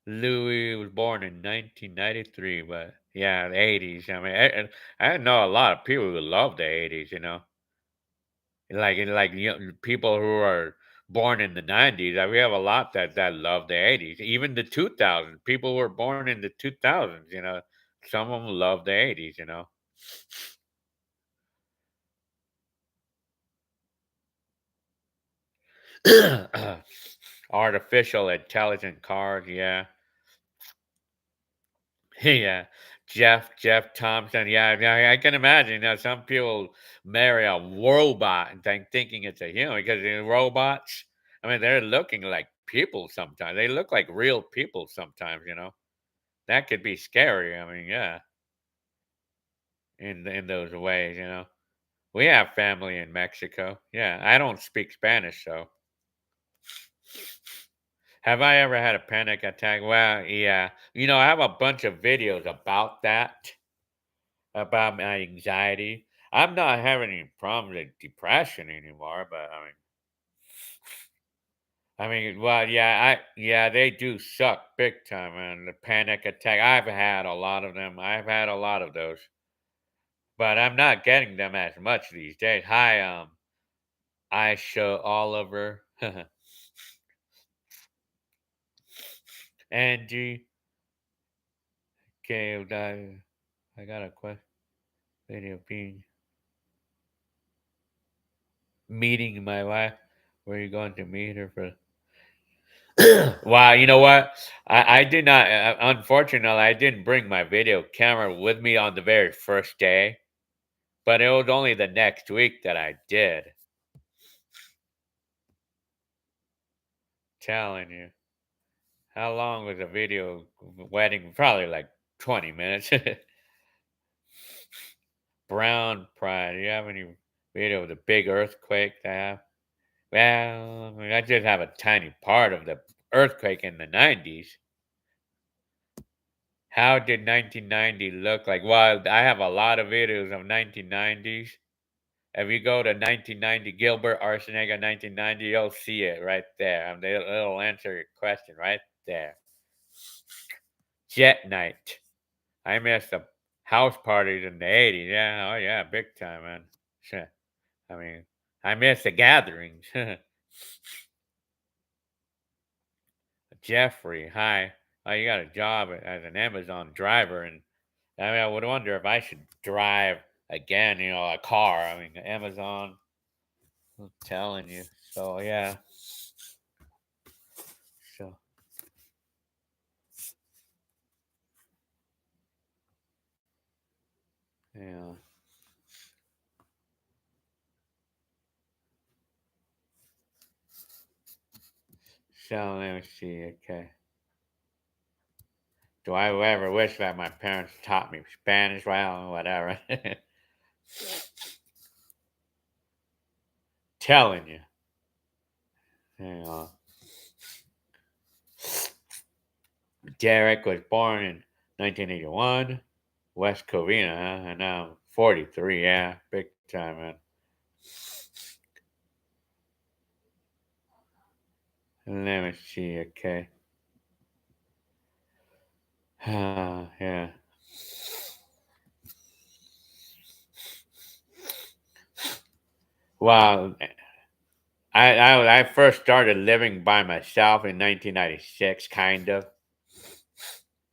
Louis was born in 1993, but yeah, the 80s. I mean, I know a lot of people who love the 80s. Like people who are born in the 90s. We have a lot that love the 80s, even the 2000s. People who were born in the 2000s. Some of them love the 80s. Artificial intelligent cars, yeah. Yeah, Jeff Thompson. Yeah, yeah, I can imagine. Some people marry a robot and thinking it's a human because robots. I mean, they're looking like people sometimes. They look like real people sometimes. That could be scary. I mean, yeah, in those ways. We have family in Mexico. Yeah, I don't speak Spanish, so have I ever had a panic attack? Well, yeah. I have a bunch of videos about my anxiety. I'm not having any problems with depression anymore, but well, yeah, they do suck big time, man. The panic attack. I've had a lot of them. I've had a lot of those, but I'm not getting them as much these days. Hi, Aisha Oliver, Angie. Okay, I got a question. Video being meeting my wife. Where are you going to meet her for? Wow, you know what? I did not. Unfortunately, I didn't bring my video camera with me on the very first day, but it was only the next week that I did. Telling you, how long was a video wedding? Probably like 20 minutes. Brown pride. Do you have any video of the big earthquake that happened? Well, I mean, I did have a tiny part of the earthquake in the 90s. How did 1990 look like? Well, I have a lot of videos of 1990s. If you go to 1990 Gilbert Arsenega 1990, you'll see it right there. It'll answer your question right there. Jet night. I missed the house parties in the 80s. Yeah, oh yeah, big time, man. Sure. I mean, I miss the gatherings. Jeffrey, hi. Oh, you got a job as an Amazon driver, and I mean, I would wonder if I should drive again. A car. I mean, Amazon. I'm telling you. So yeah. So yeah. So let me see. Okay. Do I ever wish that my parents taught me Spanish? Well, whatever. Telling you. You know, Derek was born in 1981. West Covina, huh? And now I'm 43. Yeah, big time, man. Let me see. Okay. Yeah. Well, I first started living by myself in 1996, kind of,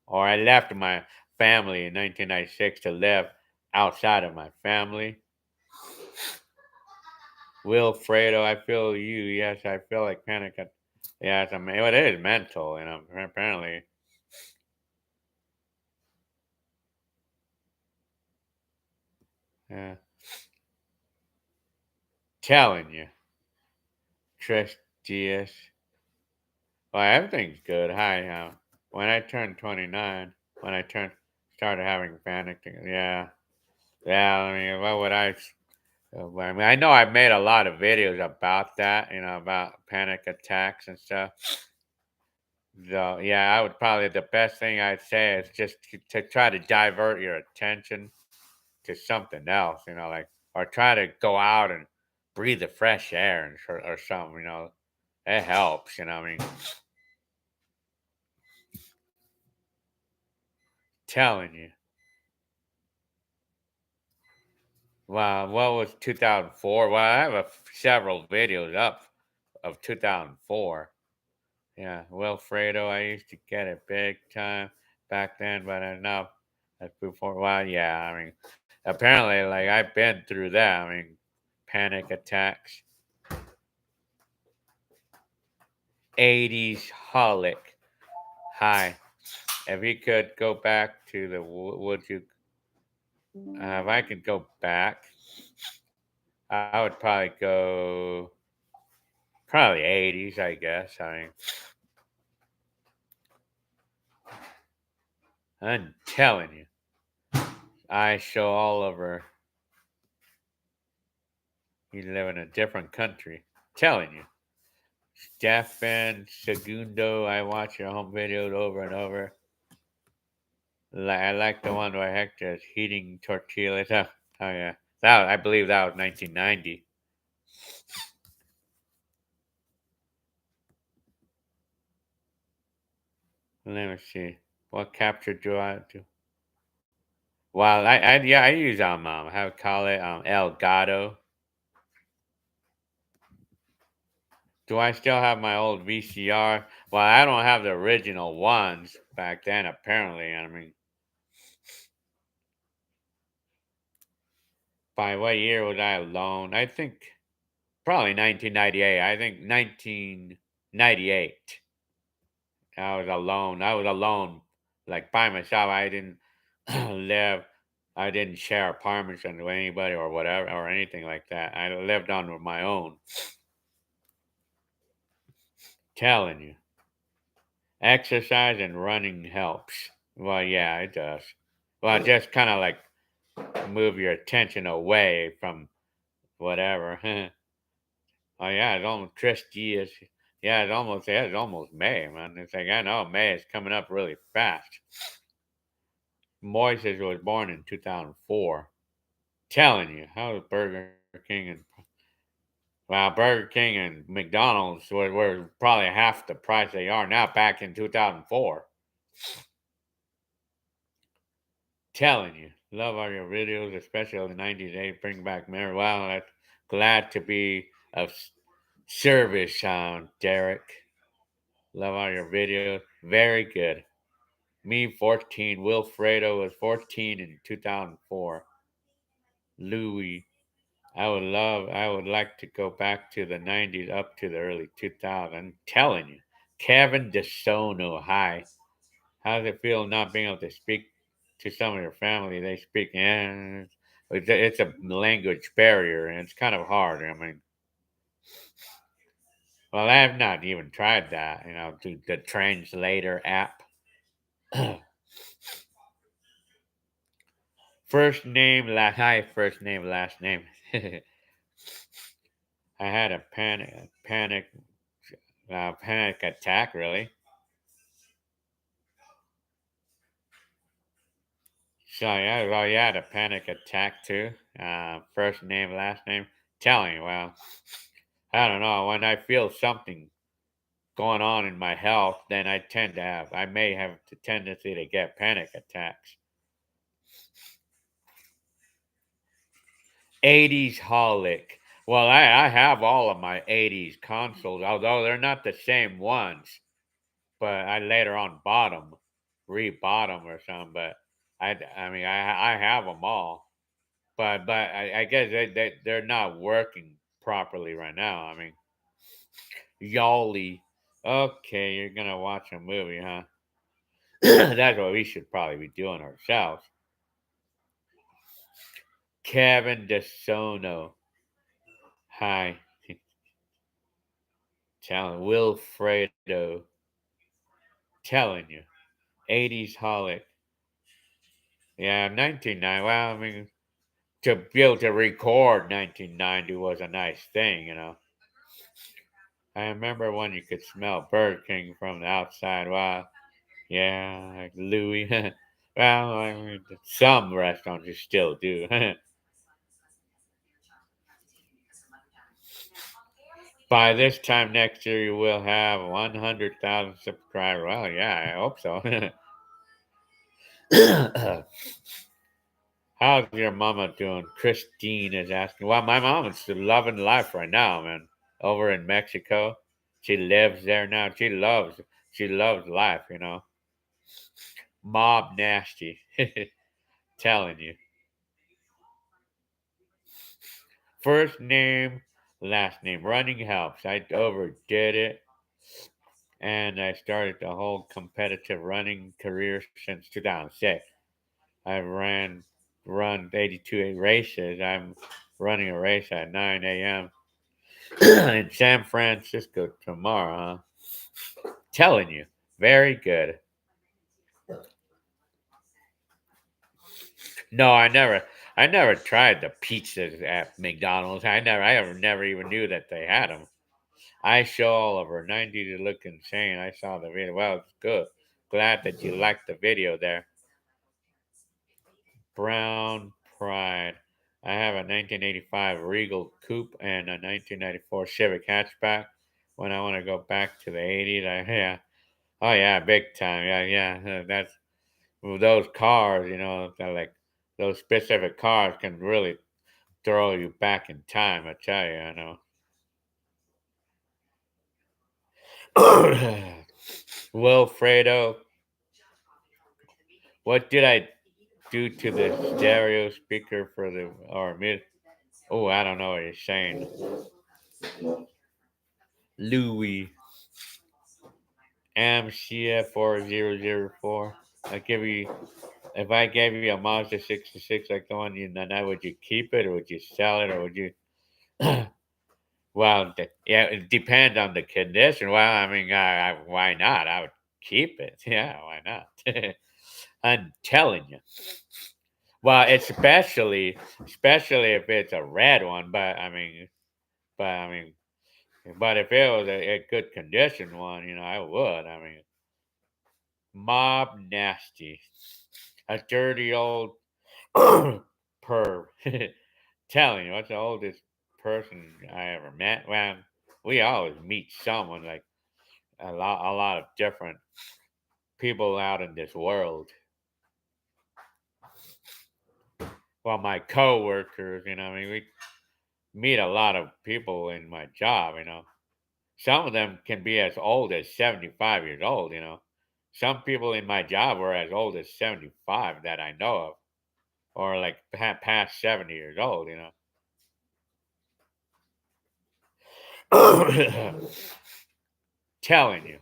or I left my family in 1996 to live outside of my family. Wilfredo, I feel you. Yes, I feel like panic. Yes, I mean, it is mental, apparently. Yeah, telling you, Trish Diaz. Well, everything's good. Hi, when I turned 29, when I started having panic, yeah, yeah. I mean, what would I mean, I know I've made a lot of videos about that, about panic attacks and stuff. So, yeah, I would probably the best thing I'd say is just to try to divert your attention to something else, like or try to go out and breathe the fresh air or something. It helps. I mean, telling you. Wow, what was 2004? Well, I have several videos up of 2004. Yeah, Wilfredo, I used to get it big time back then, but enough that's before. Well, yeah, I mean, apparently, like I've been through that. I mean, panic attacks, 80s holic. Hi, if you could go back to the, would you? If I could go back, I would probably go probably 80s, I guess. I mean, I'm telling you, I show Oliver you live in a different country. Telling you. Stefan Segundo, I watch your home videos over and over. I like the one where Hector is heating tortillas. Oh yeah. I believe that was 1990. Let me see. What capture do I do? Well, yeah, I use how to call it Elgato. Do I still have my old VCR? Well, I don't have the original ones back then. Apparently, I mean, by what year was I alone? I think probably 1998. I think 1998. I was alone. I was alone, like by myself. I didn't live. I didn't share apartments with anybody or whatever or anything like that. I lived on my own. Telling you, exercise and running helps. Well, yeah, it does. Well, just kind of like move your attention away from whatever. Oh yeah, it's almost Christy is. Yeah, it's almost May, man. It's like I know May is coming up really fast. Moises was born in 2004. Telling you, how is Burger King and Burger King and McDonald's were probably half the price they are now back in 2004. Telling you, love all your videos, especially the 90s. They bring back memory. Well, that's glad to be of service, Derek. Love all your videos. Very good. Me 14. Wilfredo was 14 in 2004. Louis. I would like to go back to the 90s up to the early 2000s. I'm telling you. Kevin DeSono. Hi. How does it feel not being able to speak to some of your family? They speak, it's a language barrier and it's kind of hard. I mean, well, I have not even tried that, the translator app. First name, last name. I had a panic attack. Really. So yeah, well, yeah, I had a panic attack too. First name, last name. Telling you, well, I don't know. When I feel something going on in my health, then I may have the tendency to get panic attacks. 80s holic. Well, I have all of my 80s consoles, although they're not the same ones. But I later on rebought them or something. But I mean, I have them all. But I guess they're not working properly right now. I mean, Yoli. Okay, you're gonna watch a movie, huh? That's what we should probably be doing ourselves. Kevin DeSono. Hi. Telling Wilfredo. Telling you. 80s holic. Yeah, 1990. Well, I mean, to be able to record 1990 was a nice thing. I remember when you could smell Burger King from the outside. Wow. Yeah, like Louis. Well, I mean, some restaurants you still do. By this time next year, you will have 100,000 subscribers. Well, yeah, I hope so. How's your mama doing? Christine is asking. Well, my mom is still loving life right now, man. Over in Mexico, she lives there now. She loves life. Mob nasty, telling you. First name, last name. Running helps. I overdid it, and I started the whole competitive running career since 2006. I run 82 races. I'm running a race at 9 a.m. in San Francisco tomorrow. Huh? Telling you, very good. No, I never tried the pizzas at McDonald's. I never even knew that they had them. I show Oliver 90 to look insane. I saw the video. Well, it's good. Glad that you liked the video there. Brown Pride. I have a 1985 Regal Coupe and a 1994 Civic hatchback. When I want to go back to the 80s, yeah, oh yeah, big time, yeah. That's those cars, they're like those specific cars can really throw you back in time. I tell you, Wilfredo, what did I do to the stereo speaker for the or mid? Oh, I don't know what you're saying. Louis. MCF4004. I give you if I gave you a Mazda 66 like the one you now, would you keep it or would you sell it or would you? Well, yeah, it depends on the condition. Well, I mean, why not? I would keep it. Yeah, why not? I'm telling you. Well, especially if it's a red one. But if it was a good condition one, I would. I mean, mob nasty, a dirty old perv. Telling you, what's the oldest person I ever met? Well, we always meet someone like a lot of different people out in this world. Well, my coworkers, I mean, we meet a lot of people in my job. Some of them can be as old as 75 years old. Some people in my job were as old as 75 that I know of, or like past 70 years old. Telling you.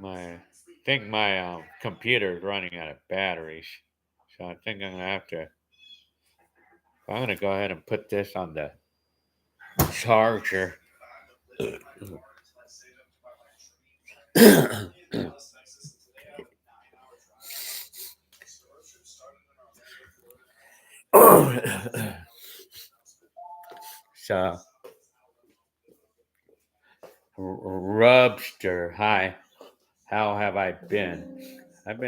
I think my computer is running out of batteries. So I think I'm gonna go ahead and put this on the charger. So, Rubster, hi. How have I been? I'm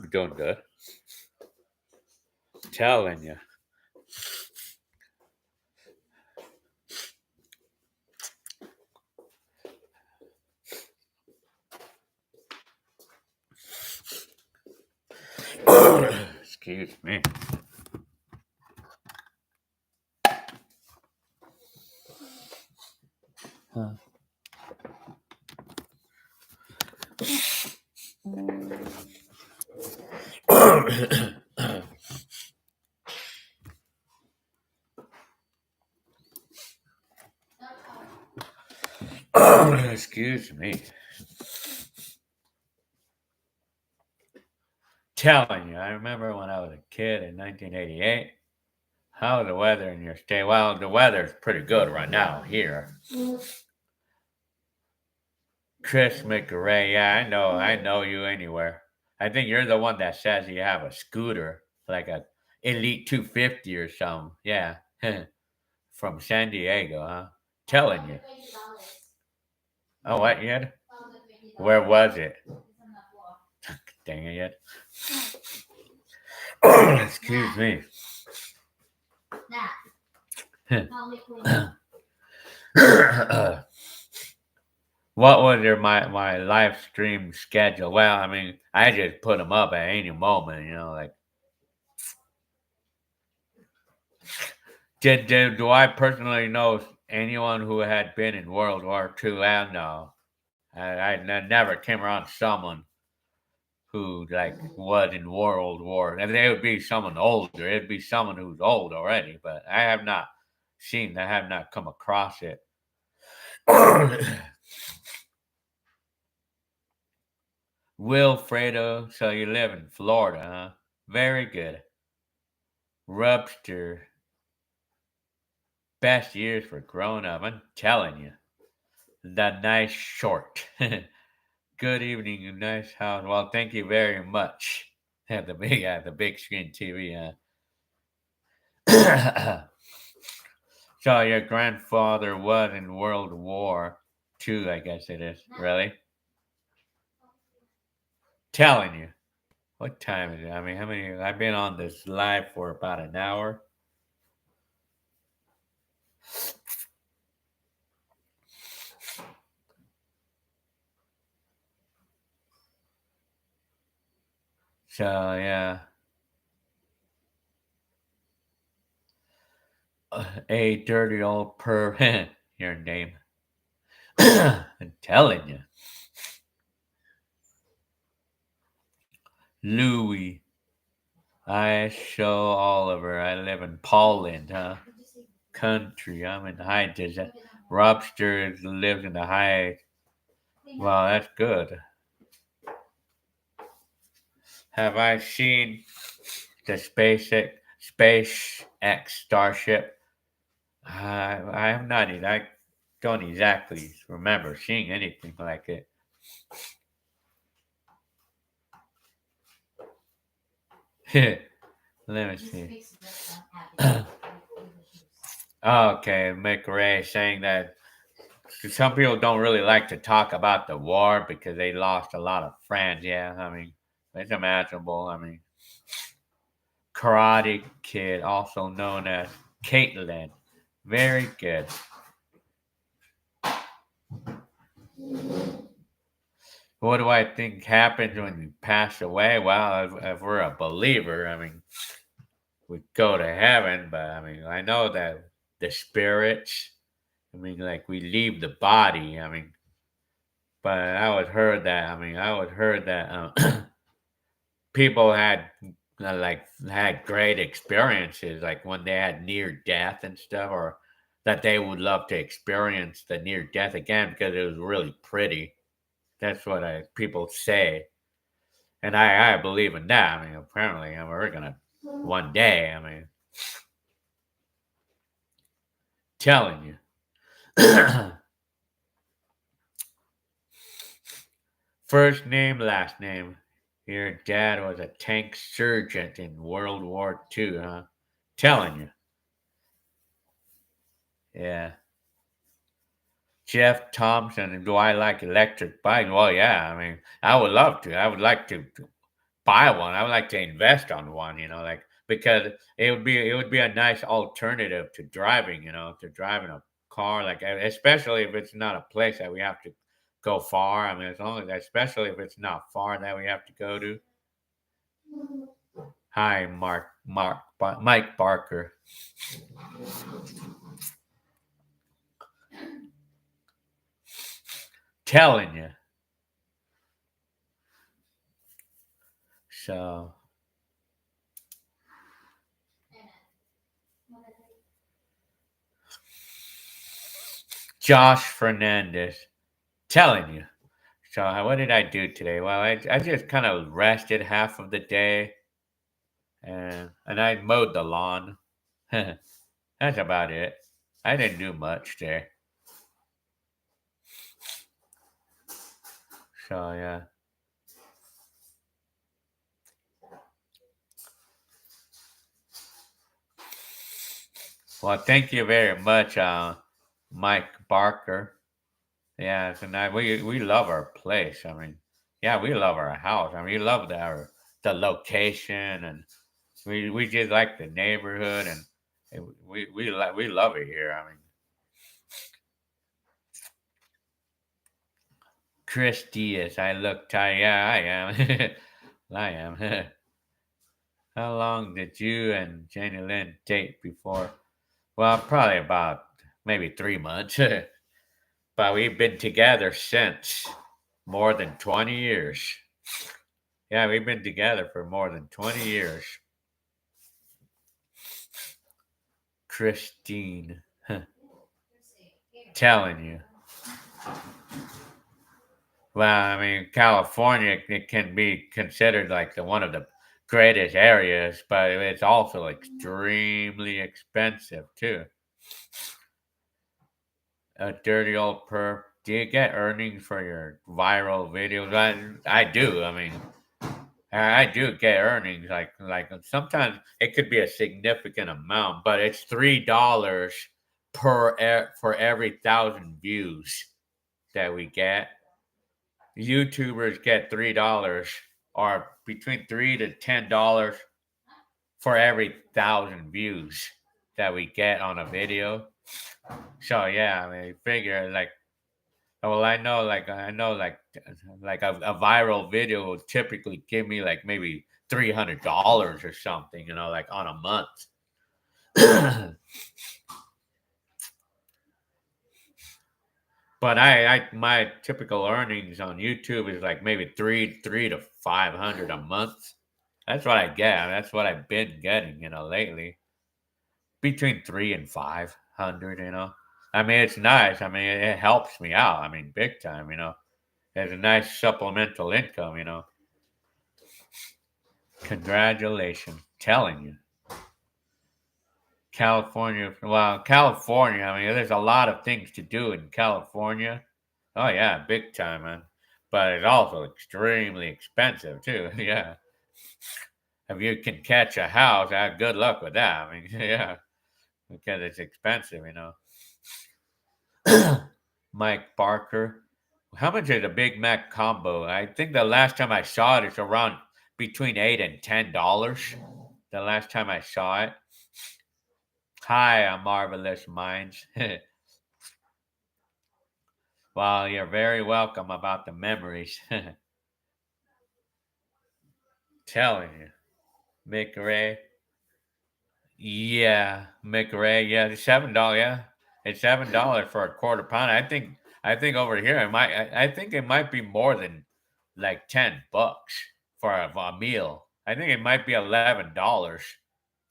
doing good. Telling you. Excuse me. Huh. Excuse me. Telling you, I remember when I was a kid in 1988. How's the weather in your state? Well, the weather's pretty good right now here. Chris McRae, yeah, I know you anywhere. I think you're the one that says you have a scooter, like a Elite 250 or something. Yeah, from San Diego, huh? Telling you. Oh, what yet? Where was it? Dang it yet. Excuse me. What was my live stream schedule? Well, I mean, I just put them up at any moment. Like do I personally know anyone who had been in World War II? Well, no, never came around someone who like was in World War, and they would be someone older. It'd be someone who's old already, but I have not come across it. Wilfredo, so you live in Florida, huh? Very good. Rubster, best years for growing up. I'm telling you. The nice short. Good evening, nice house. Well, thank you very much. At the big screen TV. So your grandfather was in World War II, I guess it is. Really? Telling you. What time is it? I mean, how many? I've been on this live for about an hour. So yeah, a dirty old per. Your name. I'm telling you, Louis. I show Oliver. I live in Poland, huh? country. I'm in the high desert. Robster lives in the high. Well, that's good. Have I seen the SpaceX Starship? I am not. I don't exactly remember seeing anything like it. Let me see. Okay, McRae saying that some people don't really like to talk about the war because they lost a lot of friends. Yeah, I mean, it's imaginable. I mean, Karate Kid, also known as Caitlin. Very good. What do I think happens when you pass away? Well, if we're a believer, I mean, we go to heaven, but I mean, I know that the spirits, I mean, like we leave the body. I mean, but I would heard that. I mean, I would heard that people had had great experiences, like when they had near death and stuff, or that they would love to experience the near death again because it was really pretty. That's what people say, and I believe in that. I mean, apparently, I mean, we're gonna one day. I mean, telling you. First name, last name. Your dad was a tank surgeon in World War II, huh? Telling you. Yeah. Jeff Thompson, do I like electric bikes? Well, yeah. I mean, I would love to. I would like to buy one. I would like to invest on one. Like because it would be a nice alternative to driving. To driving a car, like especially if it's not a place that we have to go far. I mean, as long as especially if it's not far that we have to go to. Hi, Mike Barker. Telling you. So, Josh Fernandez. Telling you. So, what did I do today? Well, I just kind of rested half of the day and I mowed the lawn. That's about it. I didn't do much there. So, yeah. Well, thank you very much, Mike Barker. Yeah, and we love our place. I mean, yeah, we love our house. I mean, we love the location, and we just like the neighborhood, and we love it here. I mean, Chris Diaz, I look tired. Yeah, I am. I am. How long did you and Jenny Lynn date before? Well, probably about maybe 3 months, but we've been together since more than 20 years. Yeah, we've been together for more than 20 years. Christine. Telling you. Well, I mean, California, it can be considered like one of the greatest areas, but it's also extremely expensive too. A dirty old perp. Do you get earnings for your viral videos? I do. I mean, I do get earnings. Like sometimes it could be a significant amount, but it's $3 for every 1,000 views that we get. YouTubers get $3 or between $3 to $10 for every 1,000 views that we get on a video. So yeah, I mean, figure like, well, I know like a viral video will typically give me like maybe $300 or something, like on a month. But my typical earnings on YouTube is like maybe three to 500 a month. That's what I get. That's what I've been getting, lately. between 3 and 500. I mean, it's nice. I mean, it helps me out. I mean, big time. It's a nice supplemental income. Congratulations, telling you. California, well, California, I mean, there's a lot of things to do in California. Oh, yeah, big time, man. But it's also extremely expensive, too. Yeah. If you can catch a house, good luck with that. I mean, yeah, because it's expensive. Mike Barker. How much is a Big Mac combo? I think the last time I saw it, it's around between $8 and $10. The last time I saw it. Hi, Marvelous Minds. Well, you're very welcome about the memories. Telling you. Mick Ray. Yeah, Mick Ray. Yeah, it's $7. Yeah, it's $7 for a quarter pound. I think over here it might. I think it might be more than like $10 for a meal. I think it might be $11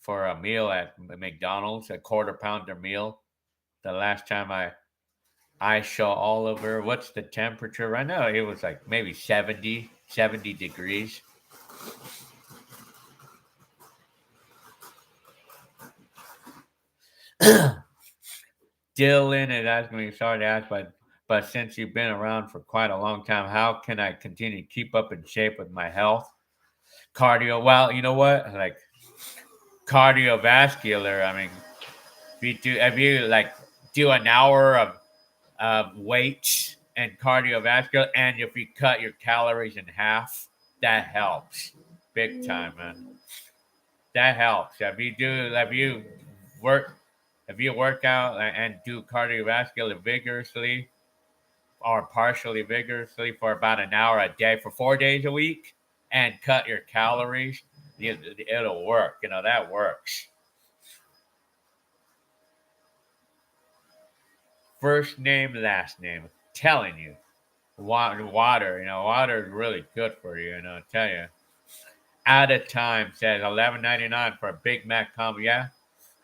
for a meal at McDonald's, a quarter pounder meal. The last time I saw Oliver, what's the temperature right now? It was like maybe 70 degrees. Dylan is asking me, sorry to ask, but since you've been around for quite a long time, how can I continue to keep up in shape with my health? Cardio, well, you know what? Like cardiovascular, I mean, if you like do an hour of weights and cardiovascular, and if you cut your calories in half, that helps big time, man. That helps. Work, if you work out and do cardiovascular vigorously or partially vigorously for about an hour a day for 4 days a week, and cut your calories, it'll work. That works. First name, last name. Telling you, water. Water is really good for you. I tell you. Out of time says 11.99 for a Big Mac combo. Yeah,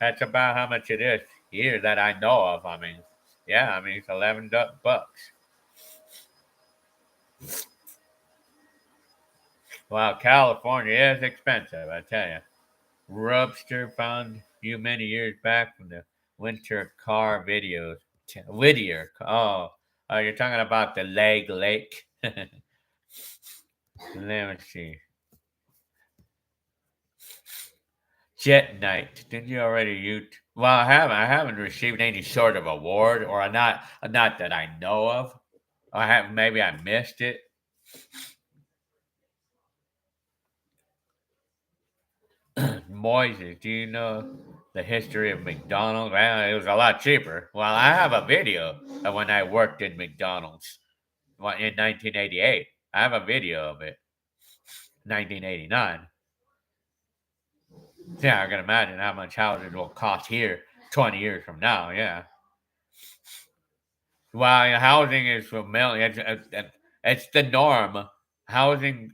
that's about how much it is here that I know of. I mean, yeah, I mean it's 11 bucks. Wow, California is expensive, I tell you. Rubster found you many years back from the winter car videos. Whittier. Oh, you're talking about the Leg Lake. Let me see. Jet Knight. Didn't you already use? Well, I haven't. I haven't received any sort of award, or not that I know of. I have. Maybe I missed it. Moises, do you know the history of McDonald's? Well, it was a lot cheaper. Well, I have a video of when I worked in McDonald's in 1988. I have a video of it. 1989. Yeah, I can imagine how much houses will cost here 20 years from now. Yeah. Well, housing is a million. It's the norm. A house in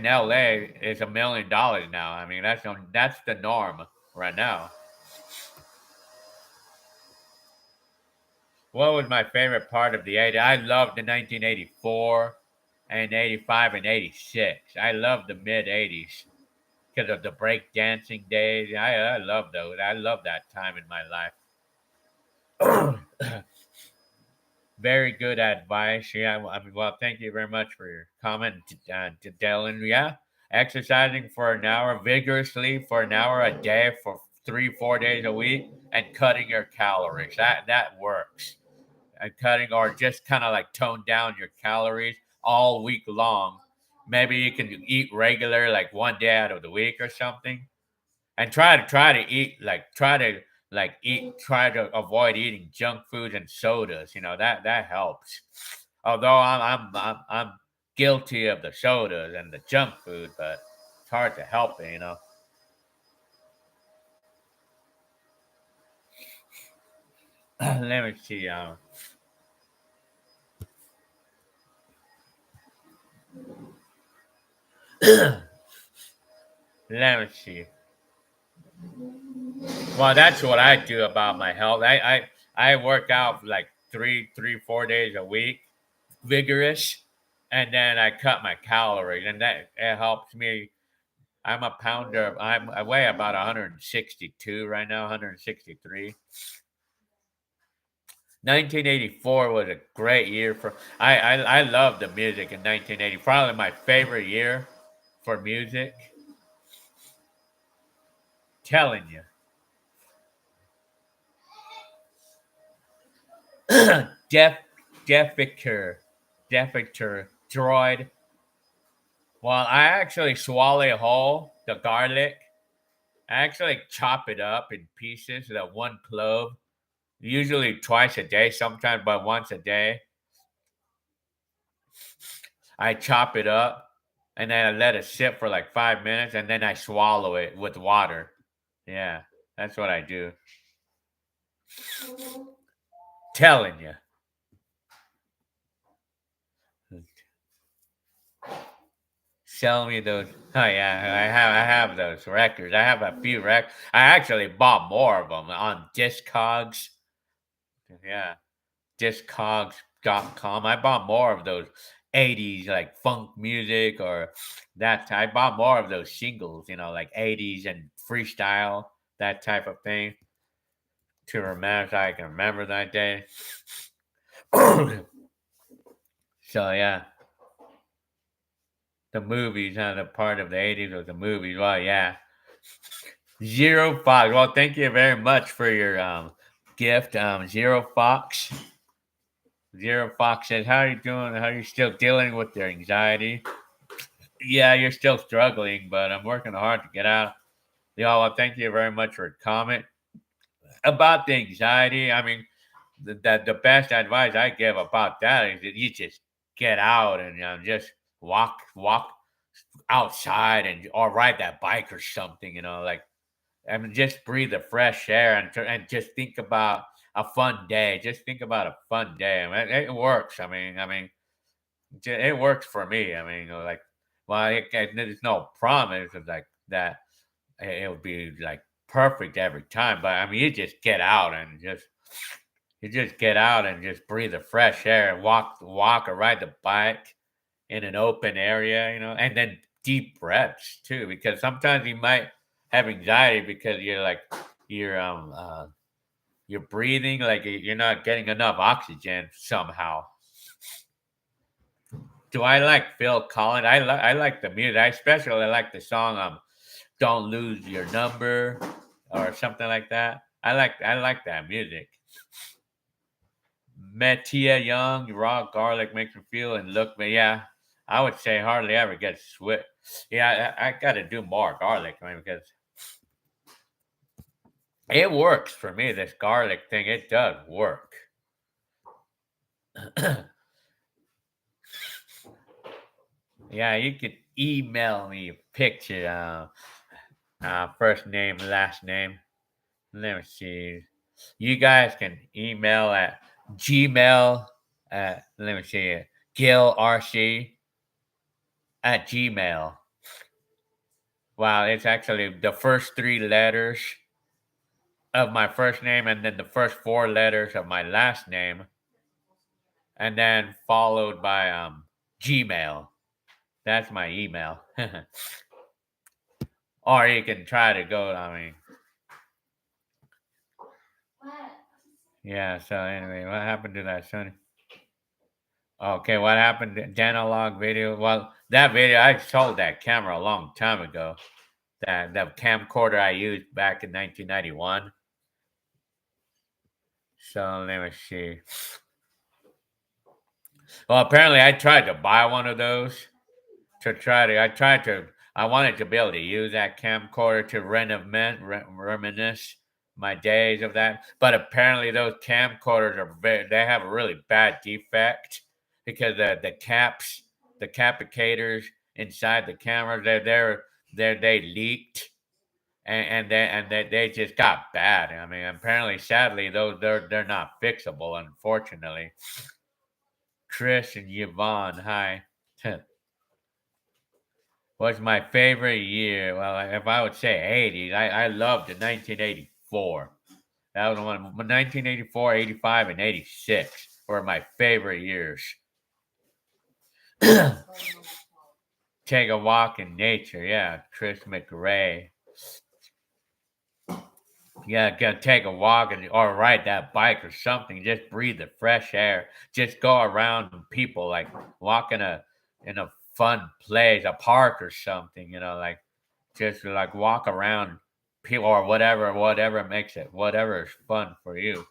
LA is $1 million now. I mean, that's the norm right now. What was my favorite part of the 80s? I loved the 1984 and 85 and 86. I love the mid 80s because of the break dancing days. I love those. I love that time in my life. Very good advice. Yeah, I mean, well, thank you very much for your comment, Dylan. Yeah, exercising for an hour vigorously for an hour a day for 3, 4 days a week, and cutting your calories. That works. And cutting, or just kind of like tone down your calories all week long. Maybe you can eat regular, like one day out of the week or something, and try to eat try to avoid eating junk foods and sodas. That helps. Although I'm guilty of the sodas and the junk food, but it's hard to help it. Let me see. Let me see. Well, that's what I do about my health. I work out like 4 days a week, vigorous, and then I cut my calories, and that it helps me. I'm a pounder. I weigh about 162 right now, 163. 1984 was a great year for. I love the music in 1980. Probably my favorite year for music. Telling you, Def Deficer, Deficer Droid. Well, I actually swallow whole the garlic. I actually chop it up in pieces, that one clove, usually twice a day, sometimes but once a day. I chop it up and then I let it sit for like 5 minutes and then I swallow it with water. Yeah, that's what I do. Telling you. Sell me those. Oh yeah, I have those records. I have a few records. I actually bought more of them on Discogs. Yeah, Discogs.com. I bought more of those 80s like funk music or that. I bought more of those singles, like 80s and freestyle, that type of thing to remember so I can remember that day. So yeah, the movies, the part of the 80s was the movies. Well, yeah. Zero Fox. Well, thank you very much for your gift. Zero Fox. Zero Fox says, "How are you doing? How are you still dealing with your anxiety?" Yeah, you're still struggling, but I'm working hard to get out. Yeah, well, thank you very much for a comment about the anxiety. I mean, the best advice I give about that is that you just get out and just walk outside and or ride that bike or something. Like I mean, just breathe the fresh air and just think about a fun day. Just think about a fun day. I mean, it works. It works for me. I mean, like, well, there's no promise of like that. It would be like perfect every time, but I mean, you just get out and just breathe the fresh air and walk or ride the bike in an open area, and then deep breaths too, because sometimes you might have anxiety because you're you're breathing like you're not getting enough oxygen somehow. Do I like Phil Collins? I like the music. I especially like the song "Don't Lose Your Number" or something like that. I like that music. Metia Young, raw garlic makes me feel and look me. Yeah, I would say hardly ever get sweat. Yeah, I got to do more garlic, man, because it works for me. This garlic thing, it does work. Yeah, you could email me a picture, first name, last name. Let me see. You guys can email at Gmail at let me see, GilRC at Gmail. Wow, it's actually the first three letters of my first name and then the first four letters of my last name, and then followed by Gmail. That's my email. Or you can try to go. I mean, yeah. So anyway, what happened to that, Sonny? Okay, what happened to analog video? Well, that video I sold that camera a long time ago. That camcorder I used back in 1991. So let me see. Well, apparently I tried to buy one of those I wanted to be able to use that camcorder to reminisce my days of that. But apparently those camcorders they have a really bad defect because the capicators inside the camera, they leaked and they just got bad. I mean, apparently, sadly, those they're not fixable, unfortunately. Chris and Yvonne, hi. What's my favorite year? Well, if I would say 80s, I loved the 1984. 1984. That was one. 1984, 85, and 86 were my favorite years. Take a walk in nature. Yeah, Chris McRae. Yeah, gotta take a walk or ride that bike or something. Just breathe the fresh air. Just go around people, like walk in a fun place, a park or something. Like just like walk around people or whatever makes it, whatever is fun for you.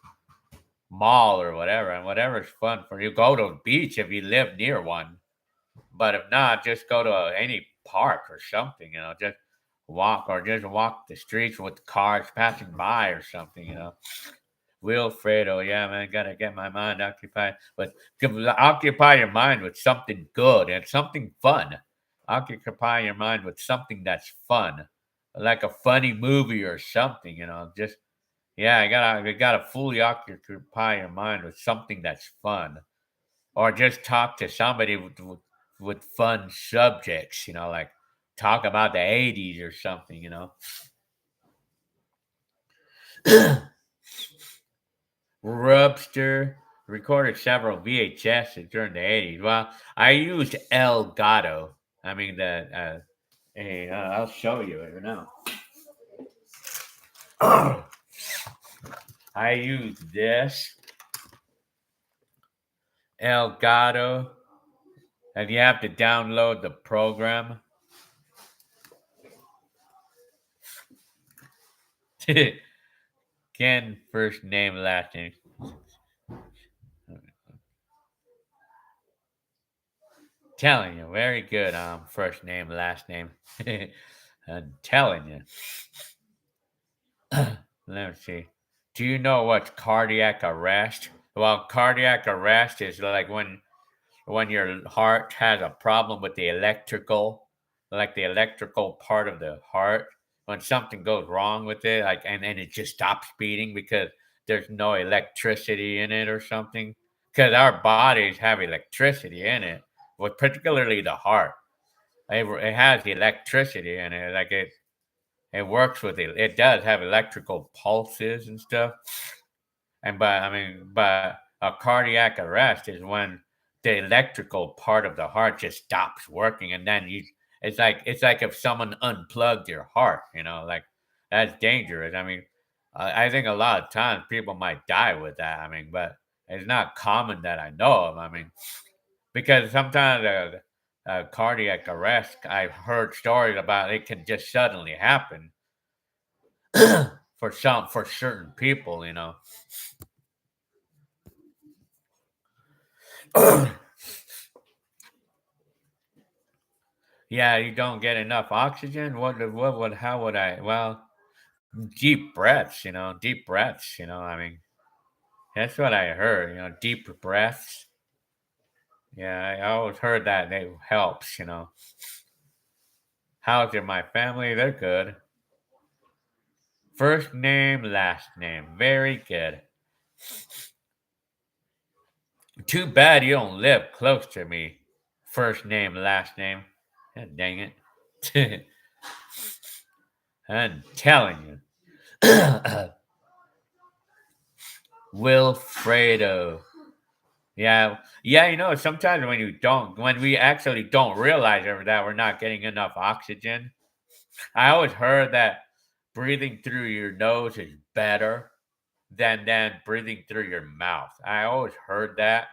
Mall or whatever, and whatever is fun for you. Go to a beach if you live near one. But if not, just go to any park or something, just walk the streets with cars passing by or something. Wilfredo, yeah, man, gotta get my mind occupied. But occupy your mind with something good and something fun. Occupy your mind with something that's fun, like a funny movie or something. Just yeah, I gotta fully occupy your mind with something that's fun, or just talk to somebody with fun subjects. Like talk about the '80s or something. Rubster recorded several VHSs during the '80s. Well, I used Elgato. I mean the. Hey, I'll show you it now. I used this Elgato, and you have to download the program. Ken, first name, last name. Telling you, very good. First name, last name. I'm telling you. Let me see. Do you know what's cardiac arrest? Well, cardiac arrest is like when your heart has a problem with the electrical, like the electrical part of the heart. When something goes wrong with it, like and it just stops beating because there's no electricity in it or something. Because our bodies have electricity in it, with particularly the heart. It has electricity in it, like it works with it. It does have electrical pulses and stuff. But a cardiac arrest is when the electrical part of the heart just stops working, and then it's like if someone unplugged your heart. Like that's dangerous. I think a lot of times people might die with that. But it's not common that I know of. Because sometimes a cardiac arrest, I've heard stories about it can just suddenly happen for certain people. Yeah, you don't get enough oxygen. What would how would I? Well, deep breaths. Deep breaths. That's what I heard. Deep breaths. Yeah, I always heard that it helps. How's it? My family? They're good. First name, last name. Very good. Too bad you don't live close to me. First name, last name. God dang it. I'm telling you. Wilfredo. Yeah. Yeah, sometimes when we actually don't realize that we're not getting enough oxygen. I always heard that breathing through your nose is better than breathing through your mouth. I always heard that.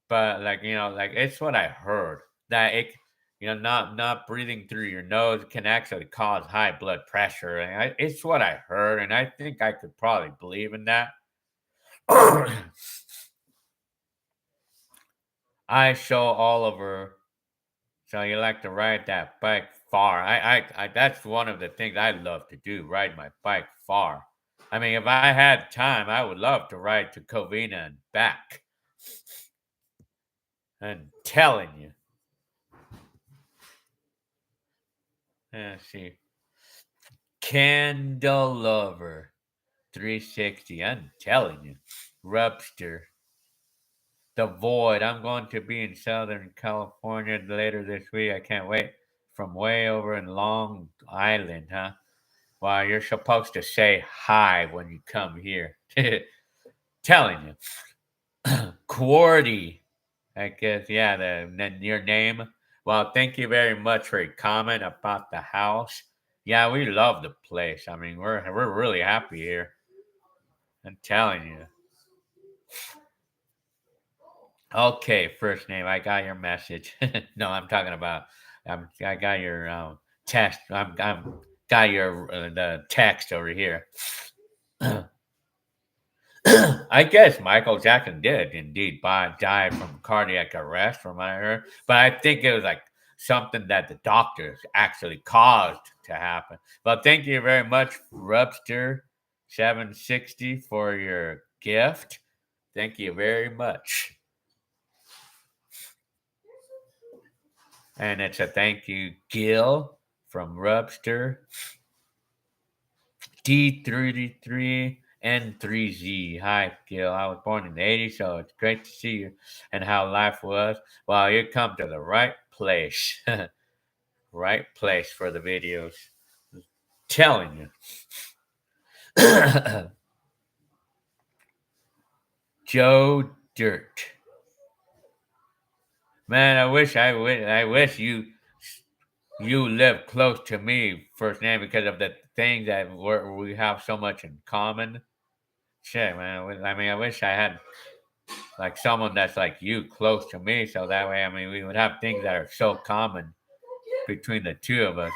But like it's what I heard that not breathing through your nose can actually cause high blood pressure, and it's what I heard, and I think I could probably believe in that. I show Oliver, so you like to ride that bike far. That's one of the things I love to do, ride my bike far. If I had time, I would love to ride to Covina and back. I'm telling you. Let's see. Candle Lover 360. I'm telling you. Rubster. The Void. I'm going to be in Southern California later this week. I can't wait. From way over in Long Island, huh? Well, you're supposed to say hi when you come here. Telling you. Qwerty. I guess, yeah, then your name. Well, thank you very much for your comment about the house. Yeah, we love the place. I mean, we're really happy here. I'm telling you. Okay, first name. I got your message. No, I'm talking about. I got your text. I'm got your the text over here. I guess Michael Jackson did indeed die from cardiac arrest, from what I heard. But I think it was like something that the doctors actually caused to happen. But thank you very much, Rubster760, for your gift. Thank you very much. And it's a thank you, Gil from Rubster D33 N3Z. Hi, Gil. I was born in the 80s, so it's great to see you and how life was. Well, you come to the right place. Right place for the videos. Telling you. Joe Dirt. Man, I wish you live close to me, first name, because of the things that we have so much in common. Shit, man. I mean, I wish I had like someone that's like you close to me, so that way, I mean, we would have things that are so common between the two of us.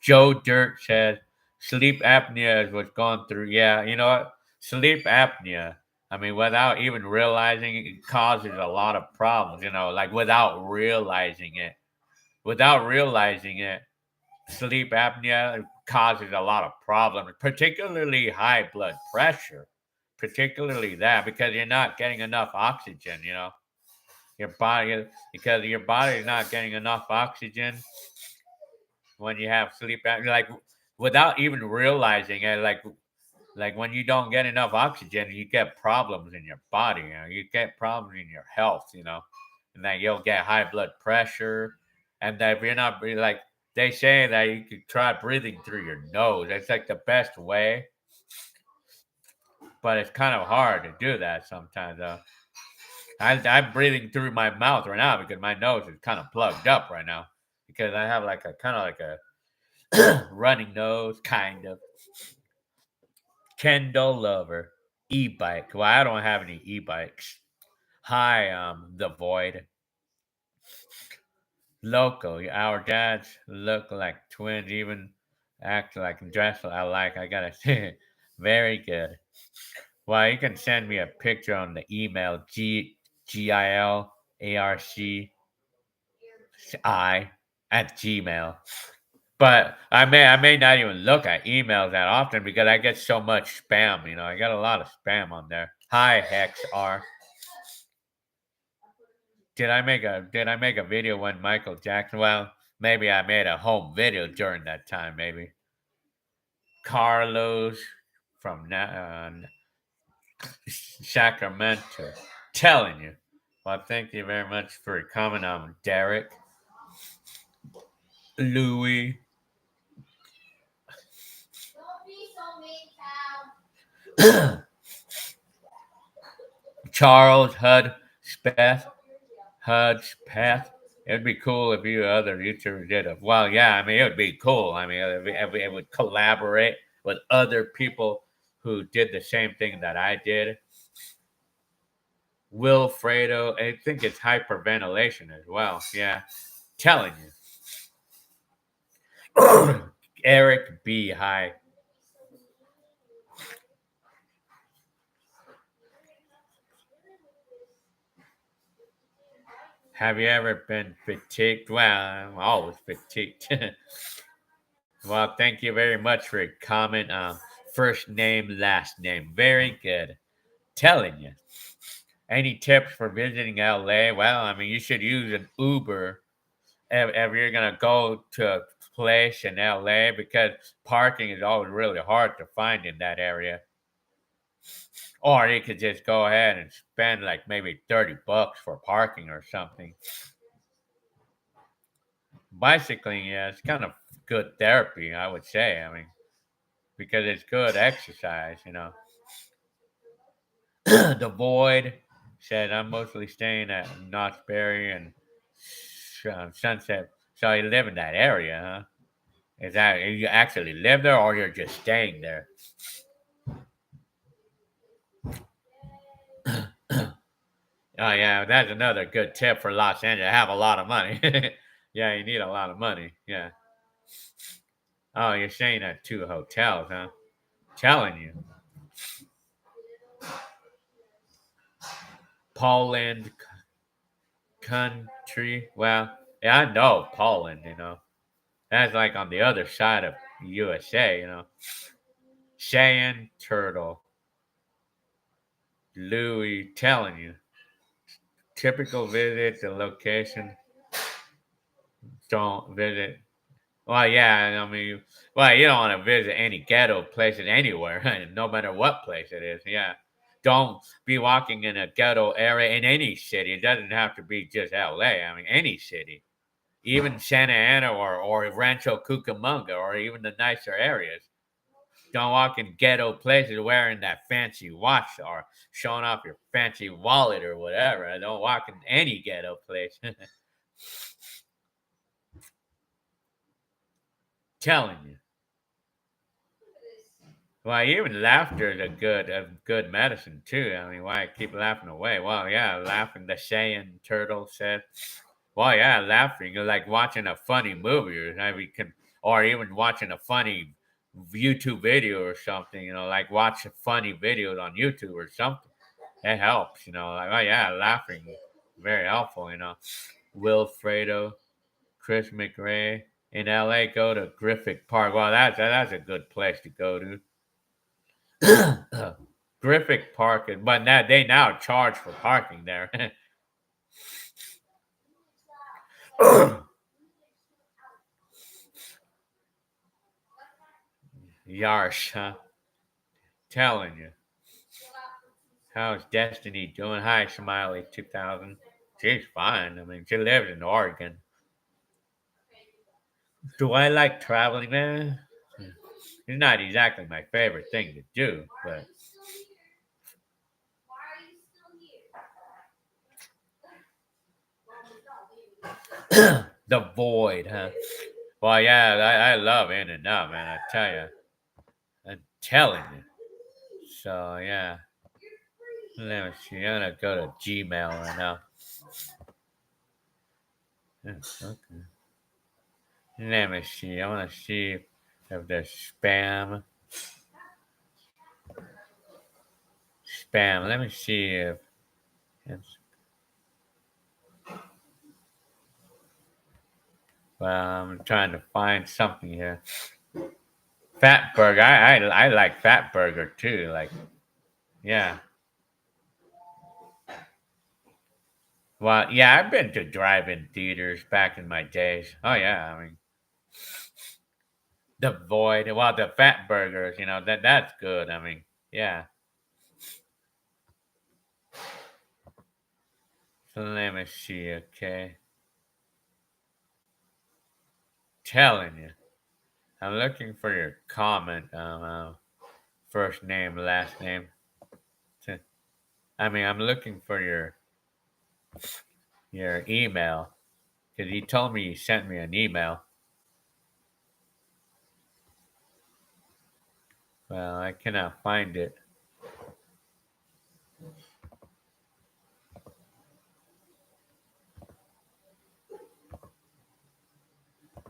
Joe Dirt says sleep apnea is what's going through. Yeah, you know what? Sleep apnea. I mean, without even realizing it, it causes a lot of problems. Like without realizing it. Without realizing it, sleep apnea causes a lot of problems, particularly high blood pressure. Particularly that, because you're not getting enough oxygen. Your body, because your body is not getting enough oxygen when you have sleep apnea, like without even realizing it, like when you don't get enough oxygen, you get problems in your body. You get problems in your health. And that you'll get high blood pressure, and that if you're not like they say that you could try breathing through your nose. It's like the best way, but it's kind of hard to do that sometimes. I'm breathing through my mouth right now because my nose is kind of plugged up right now because I have like a kind of like a running nose, kind of. Kendall Lover, e-bike. Well, I don't have any e-bikes. Hi, the Void. Local. Our dads look like twins, even act like dress alike. I gotta say, very good. Well, you can send me a picture on the email GILARCI at Gmail. But I may not even look at emails that often because I get so much spam. I get a lot of spam on there. Hi Hex R. Did I make a video when Michael Jackson? Well, maybe I made a home video during that time. Maybe Carlos from Sacramento. Telling you. Well, thank you very much for your comment on Derek, Louis, Charles Hudspeth. It'd be cool if you other YouTubers did it. Well, yeah, I mean, it would be cool. I mean, it would collaborate with other people who did the same thing that I did. Wilfredo, I think it's hyperventilation as well. Yeah, telling you. Eric B. Hi. Have you ever been fatigued? Well, I'm always fatigued. Well, thank you very much for your comment. First name, last name. Very good. Telling you. Any tips for visiting LA? Well, I mean, you should use an Uber if you're going to go to a place in LA because parking is always really hard to find in that area. Or you could just go ahead and spend like maybe $30 for parking or something. Bicycling, yeah, it's kind of good therapy, I would say. I mean, because it's good exercise, The Void said, I'm mostly staying at Knott's Berry and Sunset. So you live in that area, huh? Is that you actually live there or you're just staying there? Oh yeah, that's another good tip for Los Angeles. Have a lot of money. Yeah, you need a lot of money. Yeah. Oh, you're staying at 2 hotels, huh? Telling you. Poland country. Well, yeah, I know Poland. That's like on the other side of USA. Cheyenne Turtle. Louis telling you. Typical visit the location. Don't visit. Well, yeah, I mean, well, you don't want to visit any ghetto places anywhere, no matter what place it is. Yeah. Don't be walking in a ghetto area in any city. It doesn't have to be just LA. I mean, any city. Even Santa Ana or Rancho Cucamonga or even the nicer areas. Don't walk in ghetto places wearing that fancy watch or showing off your fancy wallet or whatever. Don't walk in any ghetto place. Telling you. Well, even laughter is a good medicine too. I mean, why keep laughing away? Well, yeah, laughing. The Cheyenne turtle said. Well, yeah, laughing is like watching a funny movie, or even watching a funny YouTube video or something. Like watch funny videos on YouTube or something. It helps. Like oh yeah, laughing very helpful. Wilfredo, Chris McRae in LA. Go to Griffith Park. Well, that's a good place to go to. Griffith Park, but now they now charge for parking there. Yarsh, huh? Telling you. How's Destiny doing? Hi, Smiley 2000. She's fine. I mean, she lives in Oregon. Do I like traveling, man? It's not exactly my favorite thing to do, but the void, huh? Well, yeah, I love In and Out, man. I tell you, I'm telling you. So yeah, let me see. I'm gonna go to Gmail right now. Yeah, okay. Let me see. I want to see if there's spam. Let me see if it's. Well, I'm trying to find something here. Fat burger. I like fat burger too. Like yeah. Well, yeah, I've been to drive-in theaters back in my days. Oh yeah, I mean the void. Well, the fat burgers. That's good. I mean yeah. So let me see. Okay, telling you. I'm looking for your comment. First name, last name. I mean, I'm looking for your email because he told me he sent me an email. Well, I cannot find it.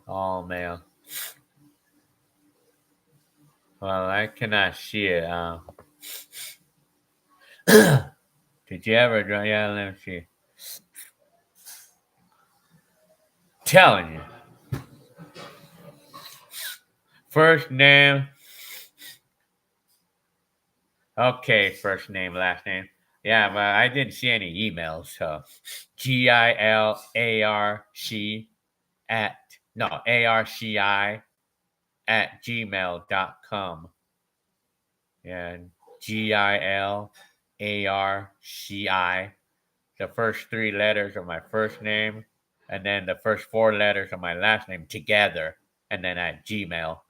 All mail. Well, I cannot see it. Did you ever draw? Yeah, let me see. Telling you. First name. Okay, first name, last name. Yeah, but I didn't see any emails. So GILARC at no ARCI at gmail.com. Yeah, GILARCI. The first 3 letters of my first name, and then the first 4 letters of my last name together, and then at Gmail.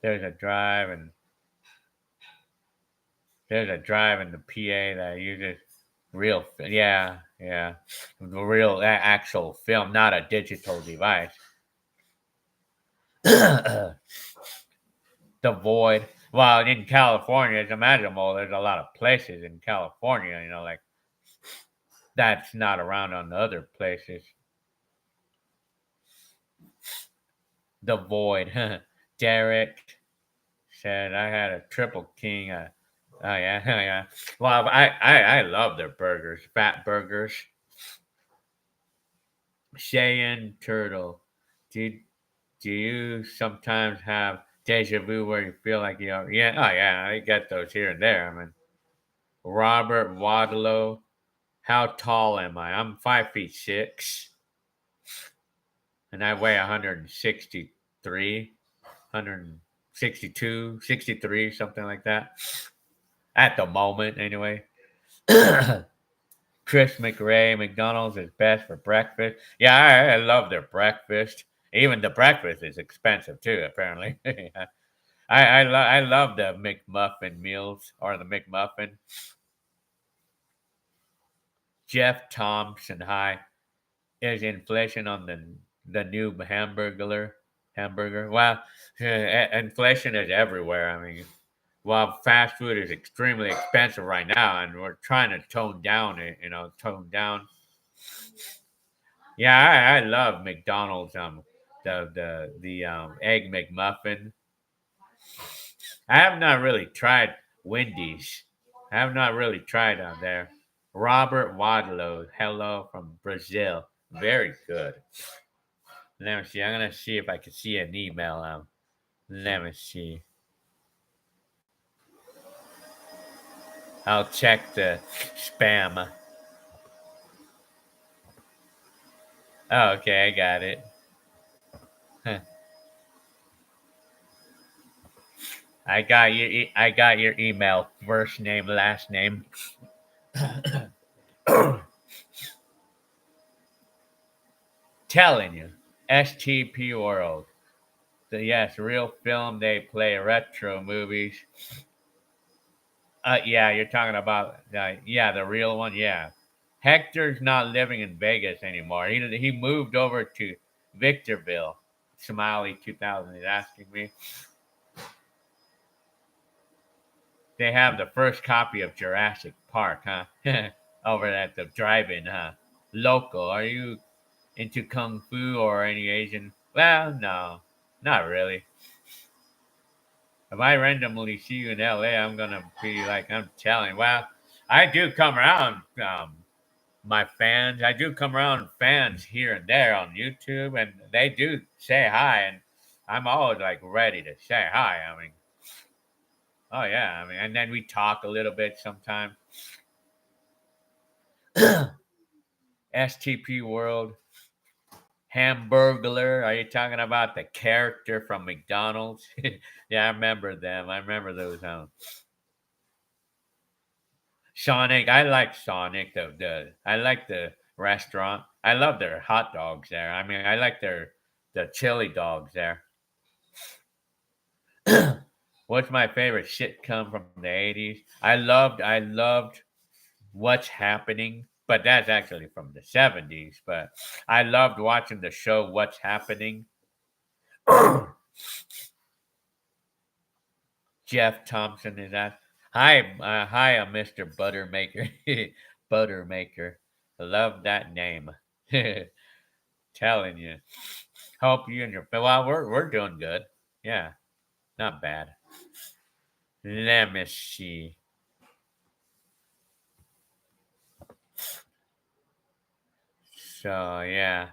There's a drive and there's a drive in the PA that uses yeah, yeah, the real actual film, not a digital device. The void. Well, in California, it's imaginable. There's a lot of places in California, like that's not around on the other places. The void. Derek said I had a triple king. Oh yeah, yeah. Well, I love their burgers, fat burgers. Cheyenne Turtle. Do do you sometimes have deja vu where you feel like yeah, oh yeah, I get those here and there. I mean, Robert Wadlow. How tall am I? I'm 5'6", and I weigh 163, 162, 63, something like that. At the moment, anyway. Chris McRae, McDonald's is best for breakfast. Yeah, I love their breakfast. Even the breakfast is expensive too, apparently. I love the McMuffin meals or the McMuffin. Jeff Thompson, hi. Is inflation on the new hamburger? Well, inflation is everywhere. I mean, while fast food is extremely expensive right now, and we're trying to tone down it, tone down. Yeah, I love McDonald's. The egg McMuffin. I have not really tried Wendy's. I have not really tried out there. Robert Wadlow, hello from Brazil. Very good. Let me see. I'm gonna see if I can see an email. Let me see. I'll check the spam. Oh, okay, I got it. Huh. I got your email. First name, last name. Telling you, STP World. Yes, real film. They play retro movies. Yeah, you're talking about yeah, the real one. Yeah, Hector's not living in Vegas anymore. He moved over to Victorville. Smiley 2000 is asking me. They have the first copy of Jurassic Park, huh? Over at the drive-in, huh? Local. Are you into kung fu or any Asian? Well, no, not really. If I randomly see you in LA, I'm gonna be like, I'm telling. Well, I do come around. My fans, I do come around fans here and there on YouTube, and they do say hi, and I'm always like ready to say hi. I mean, oh yeah, I mean, and then we talk a little bit sometimes. STP World, Hamburglar. Are you talking about the character from McDonald's? Yeah, I remember them. I remember those. Sonic. I like Sonic. I like the restaurant. I love their hot dogs there. I mean, I like the chili dogs there. What's my favorite sitcom from the 80s? I loved What's Happening, but that's actually from the 70s. But I loved watching the show What's Happening. Jeff Thompson is that. Hi, I'm Mr. Buttermaker. Buttermaker. I love that name. Telling you. Hope you and your well, we're doing good. Yeah, not bad. Let me see. So yeah.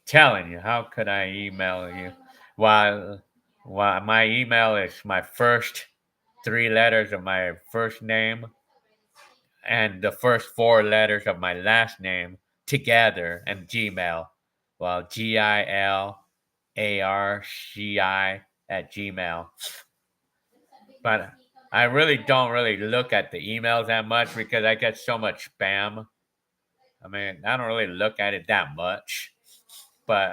Telling you, how could I email you? While my email is my first three letters of my first name and the first four letters of my last name together and Gmail. Well, GILARCI at Gmail. But I really don't really look at the emails that much because I get so much spam. I mean, I don't really look at it that much, but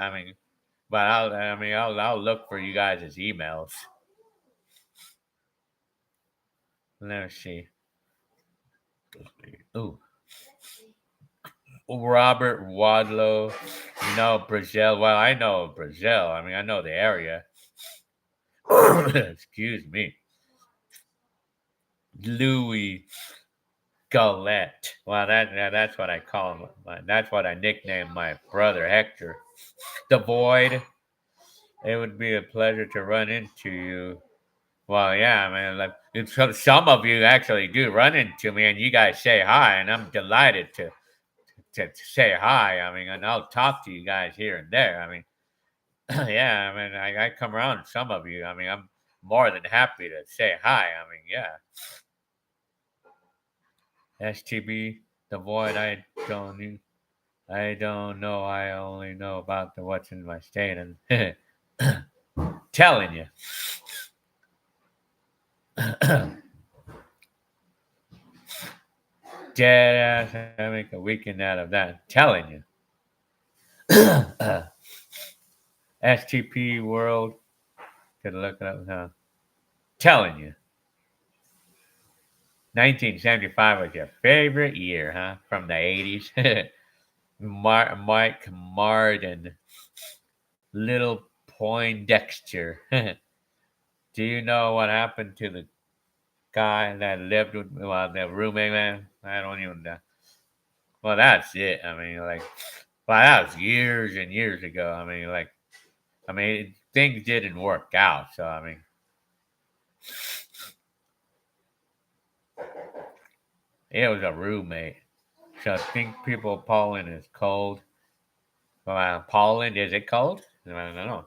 I'll look for you guys' emails. Let's see. Ooh, Robert Wadlow. Brazil. Well, I know Brazil. I mean, I know the area. Excuse me. Louis Gillette. Well, that's what I call him. That's what I nicknamed my brother Hector. The Void. It would be a pleasure to run into you. Well, yeah, man. Like some of you actually do run into me, and you guys say hi, and I'm delighted to say hi. I mean, and I'll talk to you guys here and there. I mean, yeah, I mean, I come around to some of you. I mean, I'm more than happy to say hi. I mean, yeah. STB, the void. I don't know. I only know about the what's in my state, and telling you. Dead ass. I make a weekend out of that. Telling you. STP world. Could look it up now. Telling you. 1975 was your favorite year, huh? From the 80s. Mike Martin. Little Poindexter. Do you know what happened to the guy that lived with the roommate, man? I don't even know. Well, that's it. I mean, that was years and years ago. Things didn't work out. So, it was a roommate. So, I think people Poland is cold. Well, Poland, is it cold? I don't know.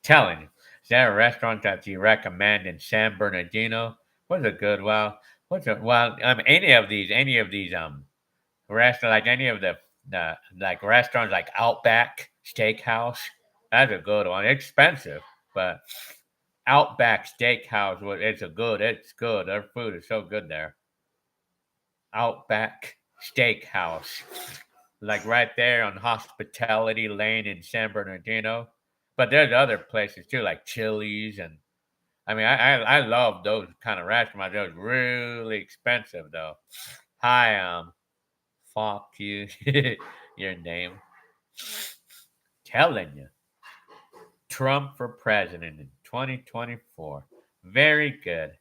Telling you. Is there a restaurant that you recommend in San Bernardino? What's a good? Any of these restaurant, like any of the like restaurants like Outback Steakhouse. That's a good one. Expensive, but Outback Steakhouse, it's good. Their food is so good there. Outback Steakhouse, like right there on Hospitality Lane in San Bernardino. But there's other places too, like Chili's, and I love those kind of restaurants. They're really expensive though. Hi, fuck you, your name. Telling you, Trump for president in 2024. Very good.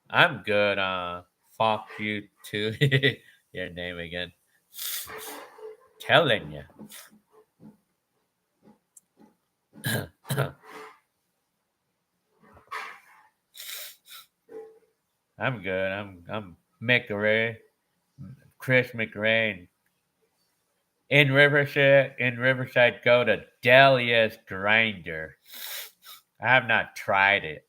I'm good. Fuck you too. Your name again. Telling you. I'm good. I'm McRae, Chris McRae. In Riverside, go to Delia's Grinder. I have not tried it.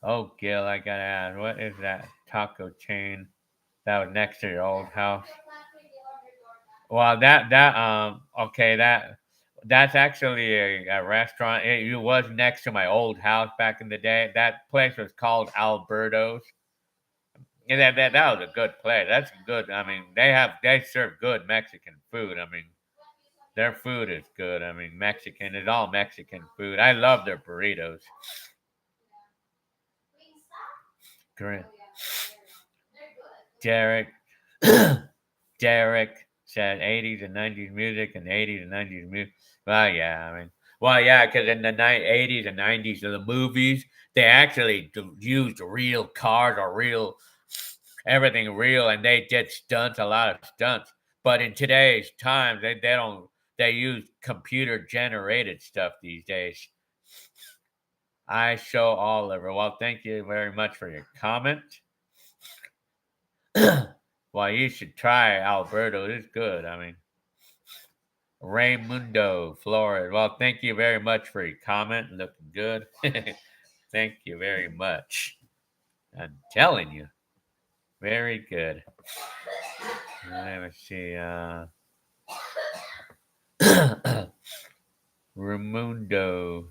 Oh, Gil, I gotta ask, what is that taco chain that was next to your old house? Well, okay, that's actually a restaurant. It was next to my old house back in the day. That place was called Alberto's. And that was a good place. That's good. I mean, they serve good Mexican food. I mean, their food is good. I mean, Mexican is all Mexican food. I love their burritos. Great. Derek. Derek said 80s and 90s music and 80s and 90s music. Yeah, because in the 80s and 90s of the movies, they actually used real cars or everything real, and they did a lot of stunts. But in today's times, they don't. They use computer generated stuff these days. I show Oliver. Well, thank you very much for your comment. Well, you should try Alberto. It's good. I mean, Raymundo Flores. Well, thank you very much for your comment. Looking good. Thank you very much. I'm telling you. Very good. Let me see. Raymundo.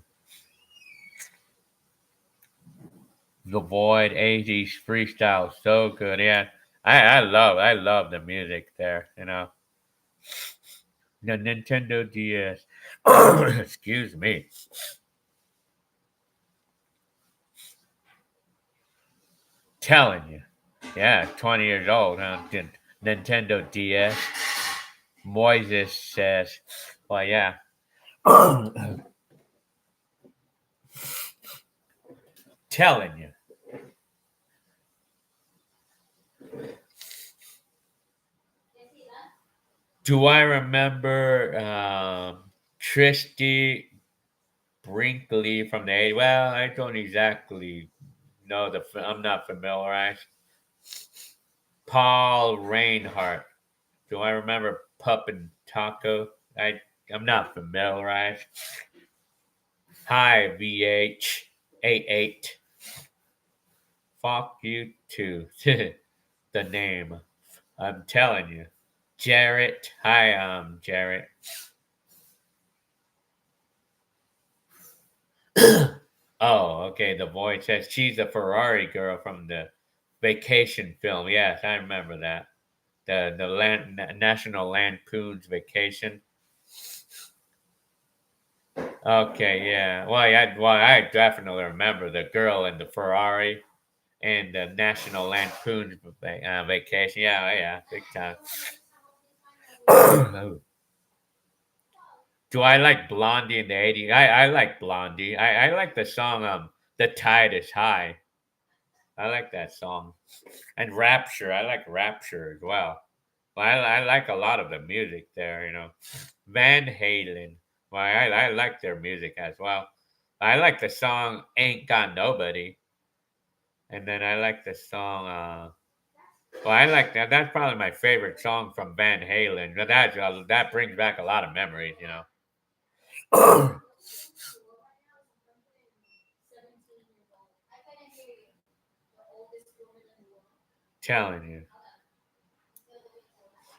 The Void 80s freestyle. So good. Yeah. I love the music there. The Nintendo DS. Excuse me. Telling you. Yeah, 20 years old, huh? Nintendo DS. Moises says, well, yeah. Telling you. Do I remember Tristy Brinkley from the 80s? Well, I don't exactly know I'm not familiarized. Paul Reinhardt. Do I remember Pup and Taco? I'm not familiarized. Hi, VH88. Fuck you too. The name. I'm telling you. Jarrett. Hi, Jarrett. Oh, okay. The voice says she's a Ferrari girl from the Vacation film. Yes, I remember that. The National Lampoon's Vacation. Okay, yeah. Well, I definitely remember the girl in the Ferrari and the National Lampoon's Vacation. Yeah, yeah, big time. Do I like Blondie in the 80s? I like Blondie. I like the song The Tide is High. I like that song. And Rapture. I like Rapture as well. Well, I like a lot of the music there. Van Halen. Well, I like their music as well. I like the song Ain't Got Nobody. And then I like the song well, I like that. That's probably my favorite song from Van Halen. But that brings back a lot of memories. Telling you.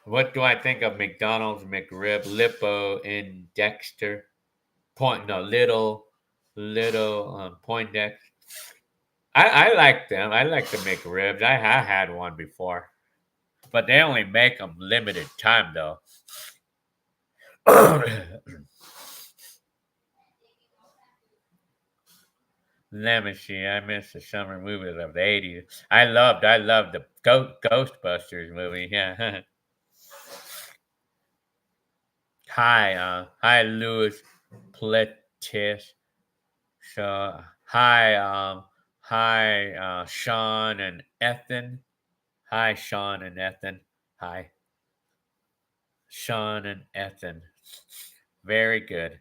What do I think of McDonald's McRib, Lippo, and Dexter? Little Poindexter. I like them. I like the McRibs. I had one before, but they only make them limited time though. Let me see. I missed the summer movies of the '80s. I loved the Ghostbusters movie. Yeah. Hi, Louis Pletis. So, hi, Sean and Ethan. Hi, Sean and Ethan. Hi, Sean and Ethan. Very good.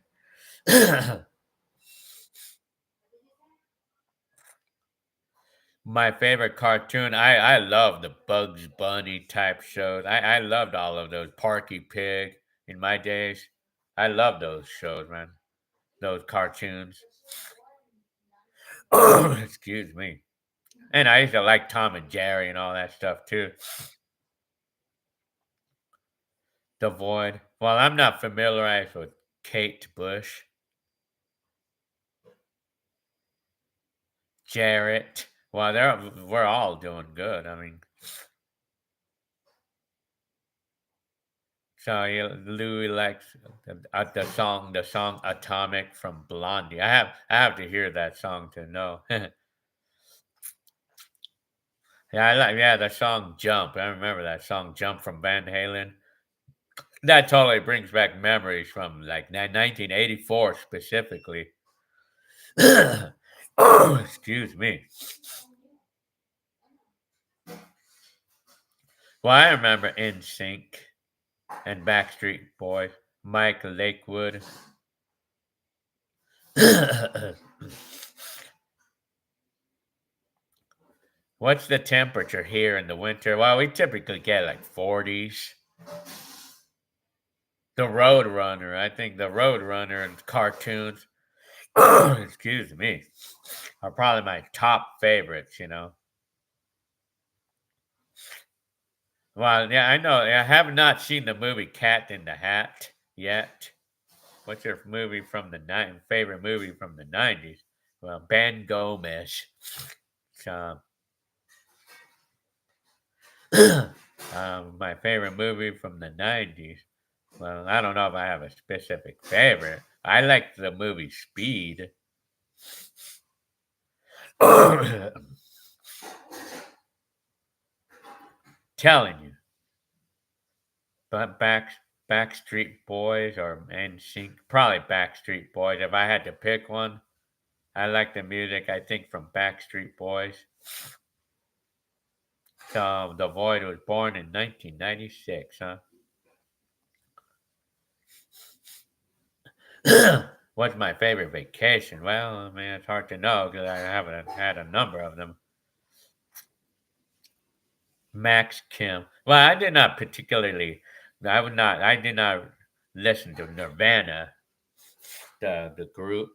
My favorite cartoon. I love the Bugs Bunny type shows. I loved all of those. Porky Pig in my days. I love those shows, man. Those cartoons. Excuse me. And I used to like Tom and Jerry and all that stuff too. The Void. Well, I'm not familiarized with Kate Bush, Jarrett. Well, we're all doing good. I mean, so Louis likes the song "Atomic" from Blondie. I have to hear that song to know. Yeah, the song "Jump." I remember that song "Jump" from Van Halen. That totally brings back memories from like 1984 specifically. Excuse me. Well, I remember NSYNC and Backstreet Boys, Mike Lakewood. What's the temperature here in the winter? Well, we typically get like 40s. The Road Runner, I think the Road Runner and cartoons, excuse me, are probably my top favorites. Well, yeah, I know. I have not seen the movie Cat in the Hat yet. What's your favorite movie from the 90s? Well, Ben Gomez. So, My favorite movie from the 90s. Well, I don't know if I have a specific favorite. I like the movie Speed. Telling you. But Backstreet Boys or NSYNC. Probably Backstreet Boys. If I had to pick one, I like the music, I think, from Backstreet Boys. The Void was born in 1996, huh? What's my favorite vacation? Well, I mean, it's hard to know because I haven't had a number of them. Max Kim. Well, I did not particularly. I did not listen to Nirvana, the group.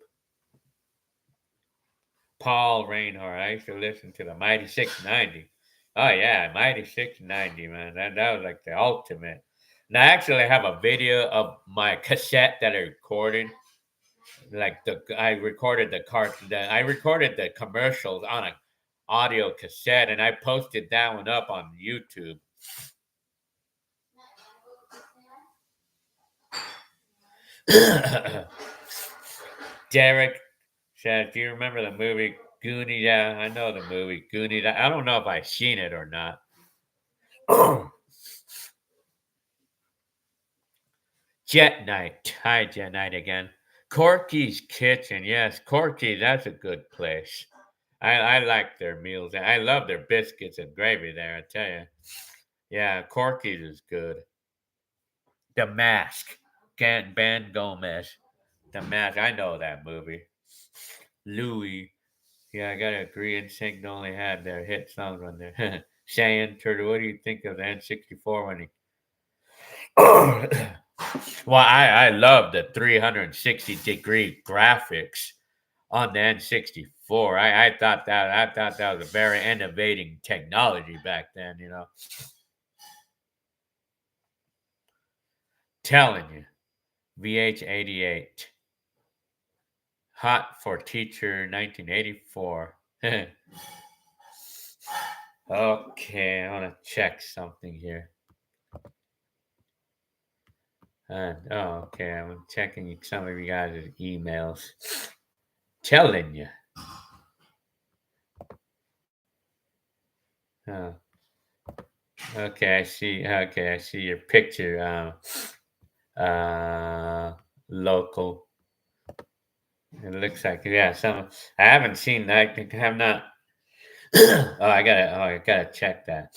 Paul Reinhardt. I used to listen to the Mighty 690. Oh yeah, Mighty 690, man. That was like the ultimate. And I actually have a video of my cassette that I recorded. Like I recorded I recorded the commercials on a audio cassette, and I posted that one up on YouTube. Derek said, "Do you remember the movie Goonies?" Yeah, I know the movie Goonies. I don't know if I've seen it or not. Jet Night. Hi, Jet Night again. Corky's Kitchen. Yes, Corky. That's a good place. I like their meals. I love their biscuits and gravy there. I tell you. Yeah, Corky's is good. The Mask. Ben Gomez. The Mask. I know that movie. Louis. Yeah, I gotta agree. NSYNC only had their hit songs on there. Cheyenne Turtle. What do you think of the N64 when he? Well, I love the 360-degree graphics on the N64. I thought that was a very innovating technology back then. Telling you, VH88, Hot for Teacher, 1984. Okay, I want to check something here. Okay, I'm checking some of you guys' emails. Telling you. Oh, okay, I see. Okay, I see your picture. Local. It looks like, yeah. I haven't seen that. I have not. I gotta check that.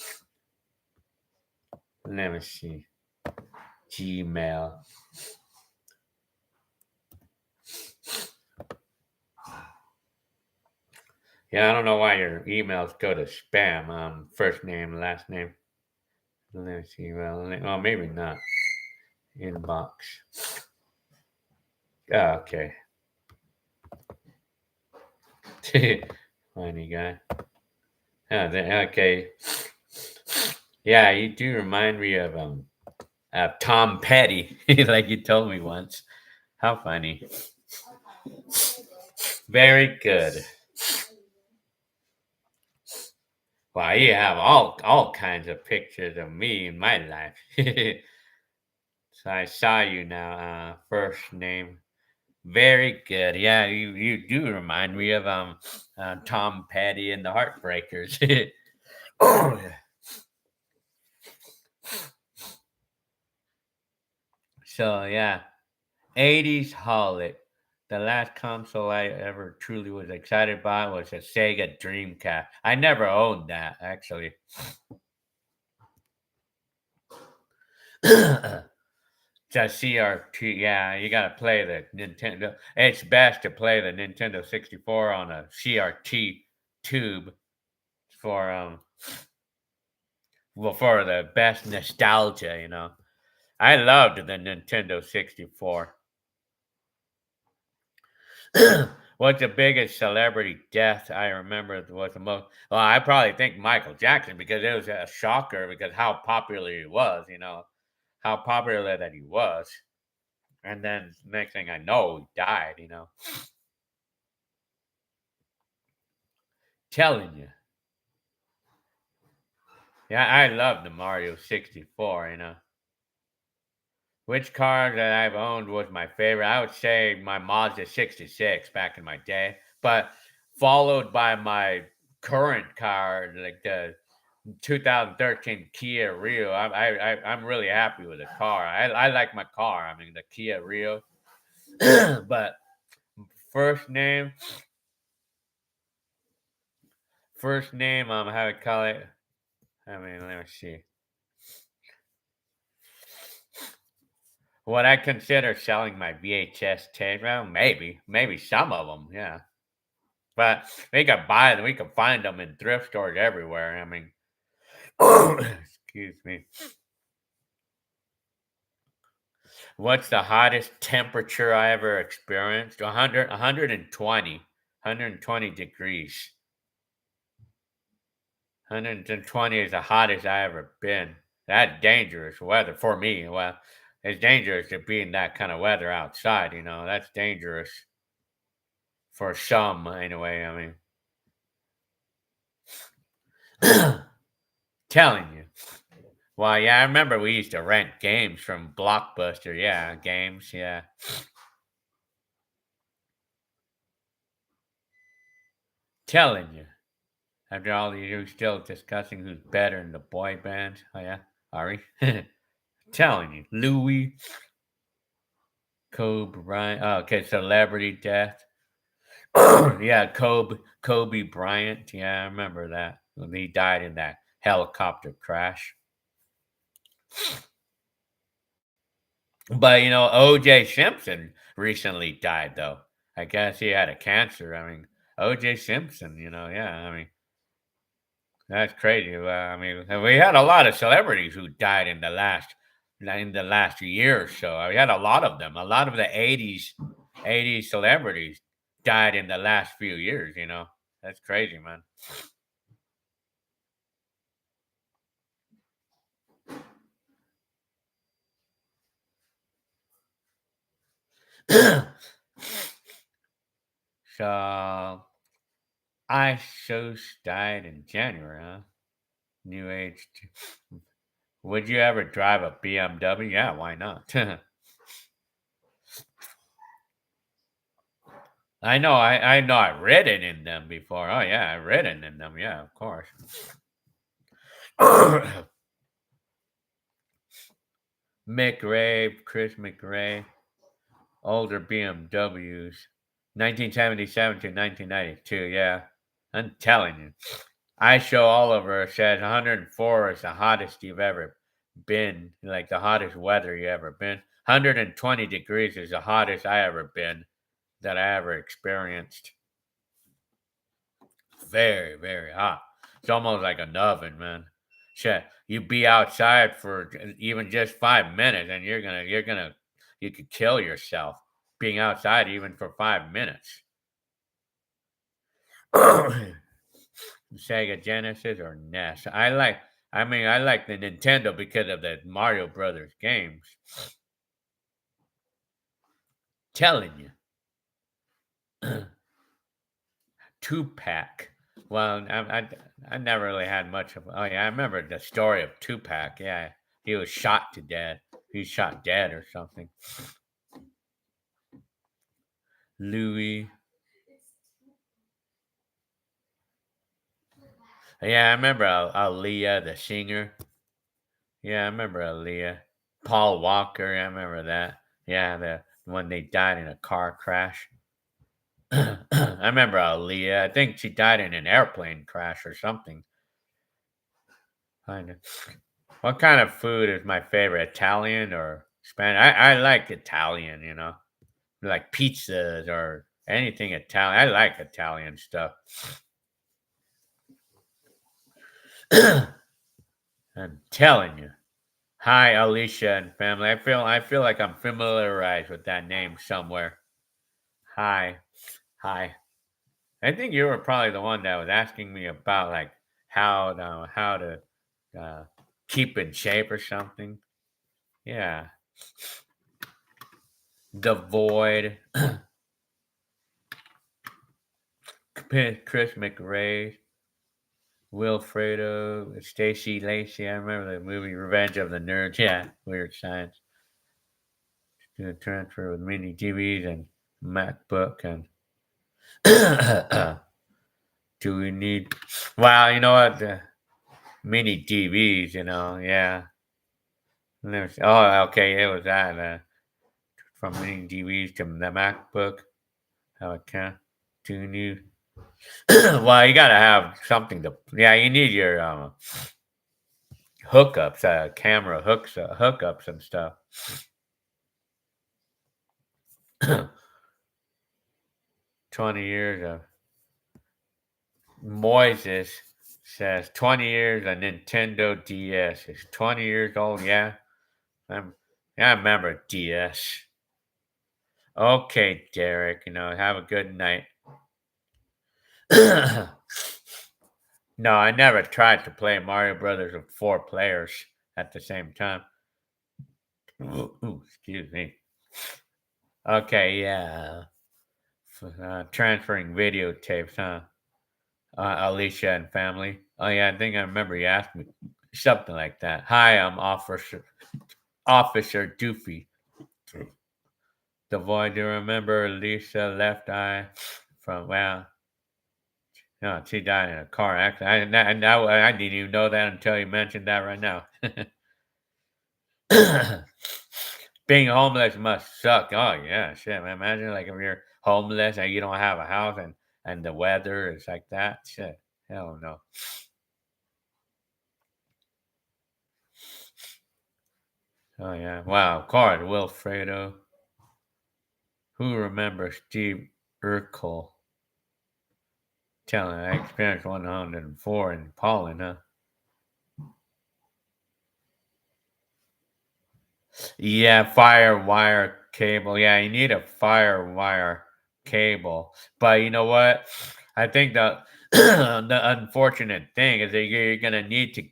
Let me see. Gmail. Yeah, I don't know why your emails go to spam. First name, last name. Let me see. Well, maybe not. Inbox. Oh, okay. Funny guy. Okay. Yeah, you do remind me of Tom Petty, like you told me once. How funny. Very good. Well, you have all kinds of pictures of me in my life. So I saw you now. First name. Very good. Yeah, you do remind me of Tom Petty and the Heartbreakers. So yeah, 80s holic. The last console I ever truly was excited by was a Sega Dreamcast. I never owned that actually. The CRT, yeah, you gotta play the Nintendo. It's best to play the Nintendo 64 on a CRT tube for for the best nostalgia. I loved the Nintendo 64. What's the biggest celebrity death I remember was the most? Well, I probably think Michael Jackson because it was a shocker because how popular he was, how popular that he was. And then next thing I know, he died. Telling you. Yeah, I love the Mario 64, you know. Which car that I've owned was my favorite? I would say my Mazda 66 back in my day, but followed by my current car, like the 2013 Kia Rio. I'm really happy with the car. I like my car. I mean the Kia Rio. But first name, first name, how to call it? I mean, let me see. What I consider selling my VHS tape? Well, maybe some of them, yeah. But we could buy them. We could find them in thrift stores everywhere. I mean, excuse me. What's the hottest temperature I ever experienced? 100, 120 degrees. 120 is the hottest I ever been. That's dangerous weather for me. Well, it's dangerous to be in that kind of weather outside, you know. That's dangerous for some, anyway. I mean, telling you. Well, yeah, I remember we used to rent games from Blockbuster. Yeah, games. Yeah. Telling you. After all these years, still discussing who's better in the boy band. Oh, yeah. Ari. Telling you. Louis, Kobe Bryant. Oh, okay, celebrity death. Yeah, Kobe Bryant. Yeah, I remember that. When he died in that helicopter crash. But, O.J. Simpson recently died, though. I guess he had a cancer. I mean, O.J. Simpson, yeah, I mean, that's crazy. I mean, we had a lot of celebrities who died in the last year or so. We had a lot of them. A lot of the '80s celebrities died in the last few years. That's crazy, man. So I shows died in January, huh? New age. Would you ever drive a BMW? Yeah, why not? I know I've ridden in them before. Oh yeah, I've ridden in them. Yeah, of course. McRae, Chris McRae, older BMWs, 1977 to 1992. Yeah, I'm telling you. I show Oliver says 104 is the hottest you've ever been, like the hottest weather you ever been. 120 degrees is the hottest I ever been that I ever experienced. Very, very hot. It's almost like an oven, man. Shit, you be outside for even just 5 minutes, and you could kill yourself being outside even for 5 minutes. Sega Genesis or NES. I like the Nintendo because of the Mario Brothers games. Telling you, Tupac. Well, I never really had much of. Oh yeah, I remember the story of Tupac. Yeah, he was shot to death. He was shot dead or something. Louis. Yeah, I remember Aaliyah, the singer. Yeah, I remember Aaliyah. Paul Walker. I remember that. Yeah, the when they died in a car crash. I remember Aaliyah. I think she died in an airplane crash or something. Kind of. What kind of food is my favorite? Italian or Spanish? I like Italian, like pizzas or anything Italian. I like Italian stuff. I'm telling you. Hi, Alicia and family. I feel like I'm familiarized with that name somewhere. Hi, hi. I think you were probably the one that was asking me about like how to uh, keep in shape or something. Yeah, the void, Chris McRae. Wilfredo, Stacy Lacey. I remember the movie Revenge of the Nerds. Yeah, Weird Science. Do a transfer with mini TVs and MacBook and do we need? Well, you know what? Mini TVs. Yeah. Oh, okay. It was that from mini TVs to the MacBook. How it can do new. Well, you gotta have something to. Yeah, you need your hookups, camera hookups and stuff. 20 years of Moises says 20 years a Nintendo DS is 20 years old. Yeah, I'm, yeah, I remember DS. Okay, Derek. Have a good night. No, I never tried to play Mario Brothers with 4 players at the same time. Ooh, excuse me. Okay, yeah. Transferring videotapes, huh? Alicia and family. Oh yeah, I think I remember you asked me something like that. Hi, I'm Officer Doofy. The boy, do you remember Lisa Left Eye from? Well, no, she died in a car accident. I didn't even know that until you mentioned that right now. Being homeless must suck. Oh yeah, shit. Man. Imagine like if you're homeless and you don't have a house and the weather is like that. Shit. Hell no. Oh yeah. Wow. Of course, Wilfredo. Who remembers Steve Urkel telling I experienced 104 in Poland, huh? Yeah, firewire cable. Yeah, you need a firewire cable. But you know what? I think the the unfortunate thing is that you're gonna need to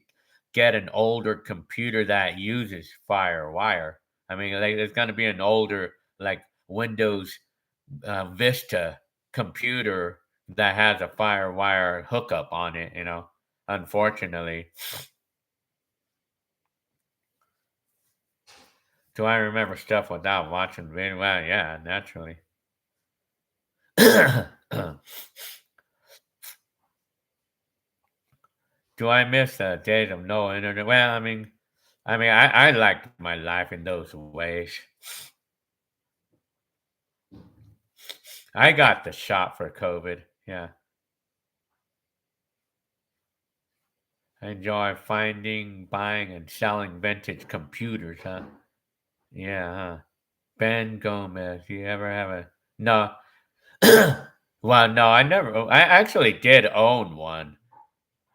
get an older computer that uses firewire. I mean, like, there's gonna be an older like Windows Vista computer that has a firewire hookup on it. Unfortunately. Do I remember stuff without watching video? Well, yeah, naturally. Do I miss the days of no internet? Well, I liked my life in those ways. I got the shot for COVID. Yeah, I enjoy finding, buying, and selling vintage computers. Huh? Yeah, huh? Ben Gomez. You ever have a no? Well, no, I never. I actually did own one.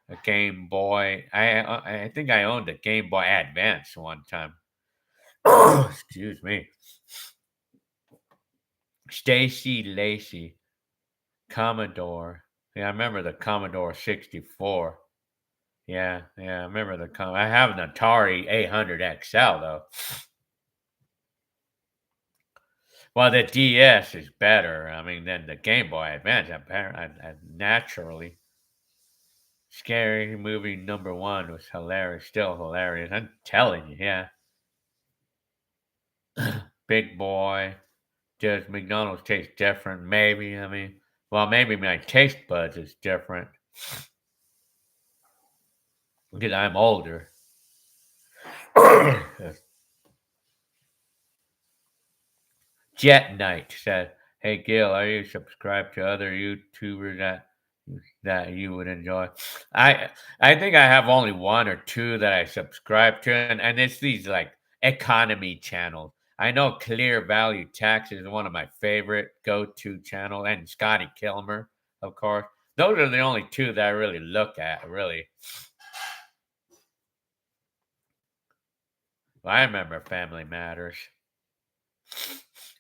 A Game Boy. I think I owned a Game Boy Advance one time. Excuse me. Stacy Lacey, Commodore. Yeah, I remember the Commodore 64. Yeah, I remember I have an Atari 800 XL though. Well, the DS is better. Than the Game Boy Advance. Naturally. Scary Movie #1 was hilarious. Still hilarious. I'm telling you, yeah. Big Boy. Does McDonald's taste different? Maybe. Well, maybe my taste buds is different because I'm older. Jet Knight said, "Hey Gil, are you subscribed to other YouTubers that you would enjoy?" I I think I have only one or two that I subscribe to, and it's these like economy channels. I know Clear Value Tax is one of my favorite go-to channel, and Scotty Kilmer, of course. Those are the only two that I really look at. Really, I remember Family Matters.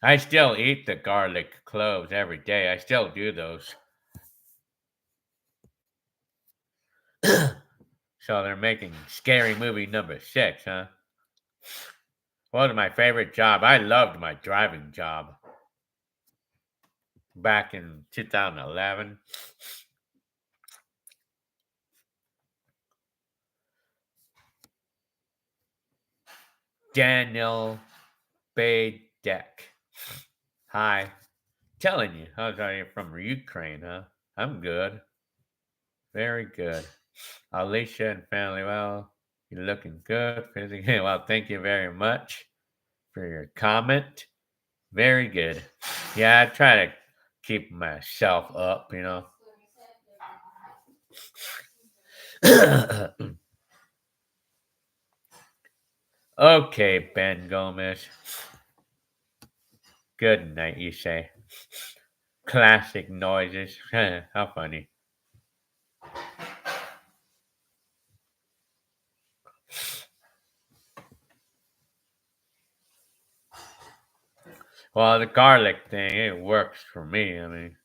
I still eat the garlic cloves every day. I still do those. So they're making Scary Movie #6, huh? What was my favorite job? I loved my driving job back in 2011. Daniel Bedeck. Hi. Telling you, how's you from Ukraine, huh? I'm good. Very good. Alicia and family, well, you're looking good. Physically, well, thank you very much for your comment. Very good. Yeah, I try to keep myself up, you know. Okay, Ben Gomez. Good night, you say. Classic noises. How funny. Well, the garlic thing, it works for me. I mean,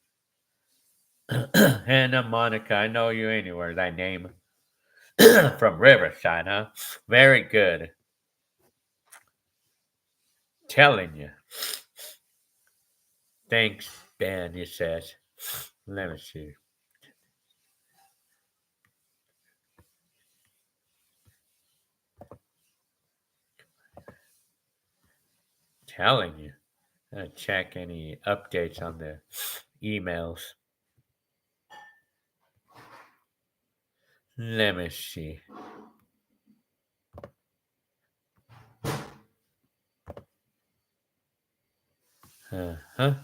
Hannah Monica, I know you anywhere. Thy name from Riverside, huh? Very good. Telling you. Thanks, Ben, he says. Let me see. Telling you. Check any updates on the emails. Let me see. Huh?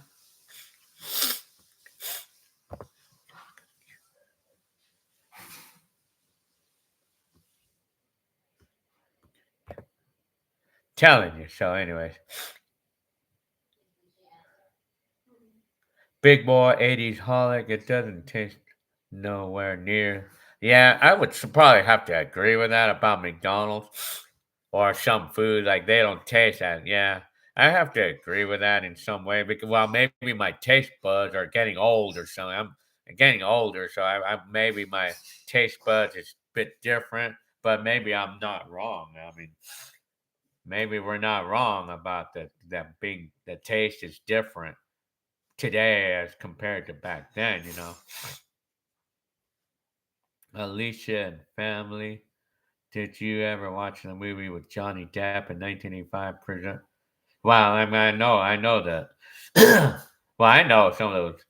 Telling you. So, anyways, big boy 80s holic. It doesn't taste nowhere near. Yeah, I would probably have to agree with that about McDonald's or some food. Like they don't taste that. Yeah, I have to agree with that in some way because well, maybe my taste buds are getting old or something. I'm getting older, so I maybe my taste buds is a bit different. But maybe I'm not wrong. I mean, maybe we're not wrong about that being the taste is different today as compared to back then. You know, Alicia and family. Did you ever watch the movie with Johnny Depp in 1985? Well, I mean, I know that. Well, I know some of those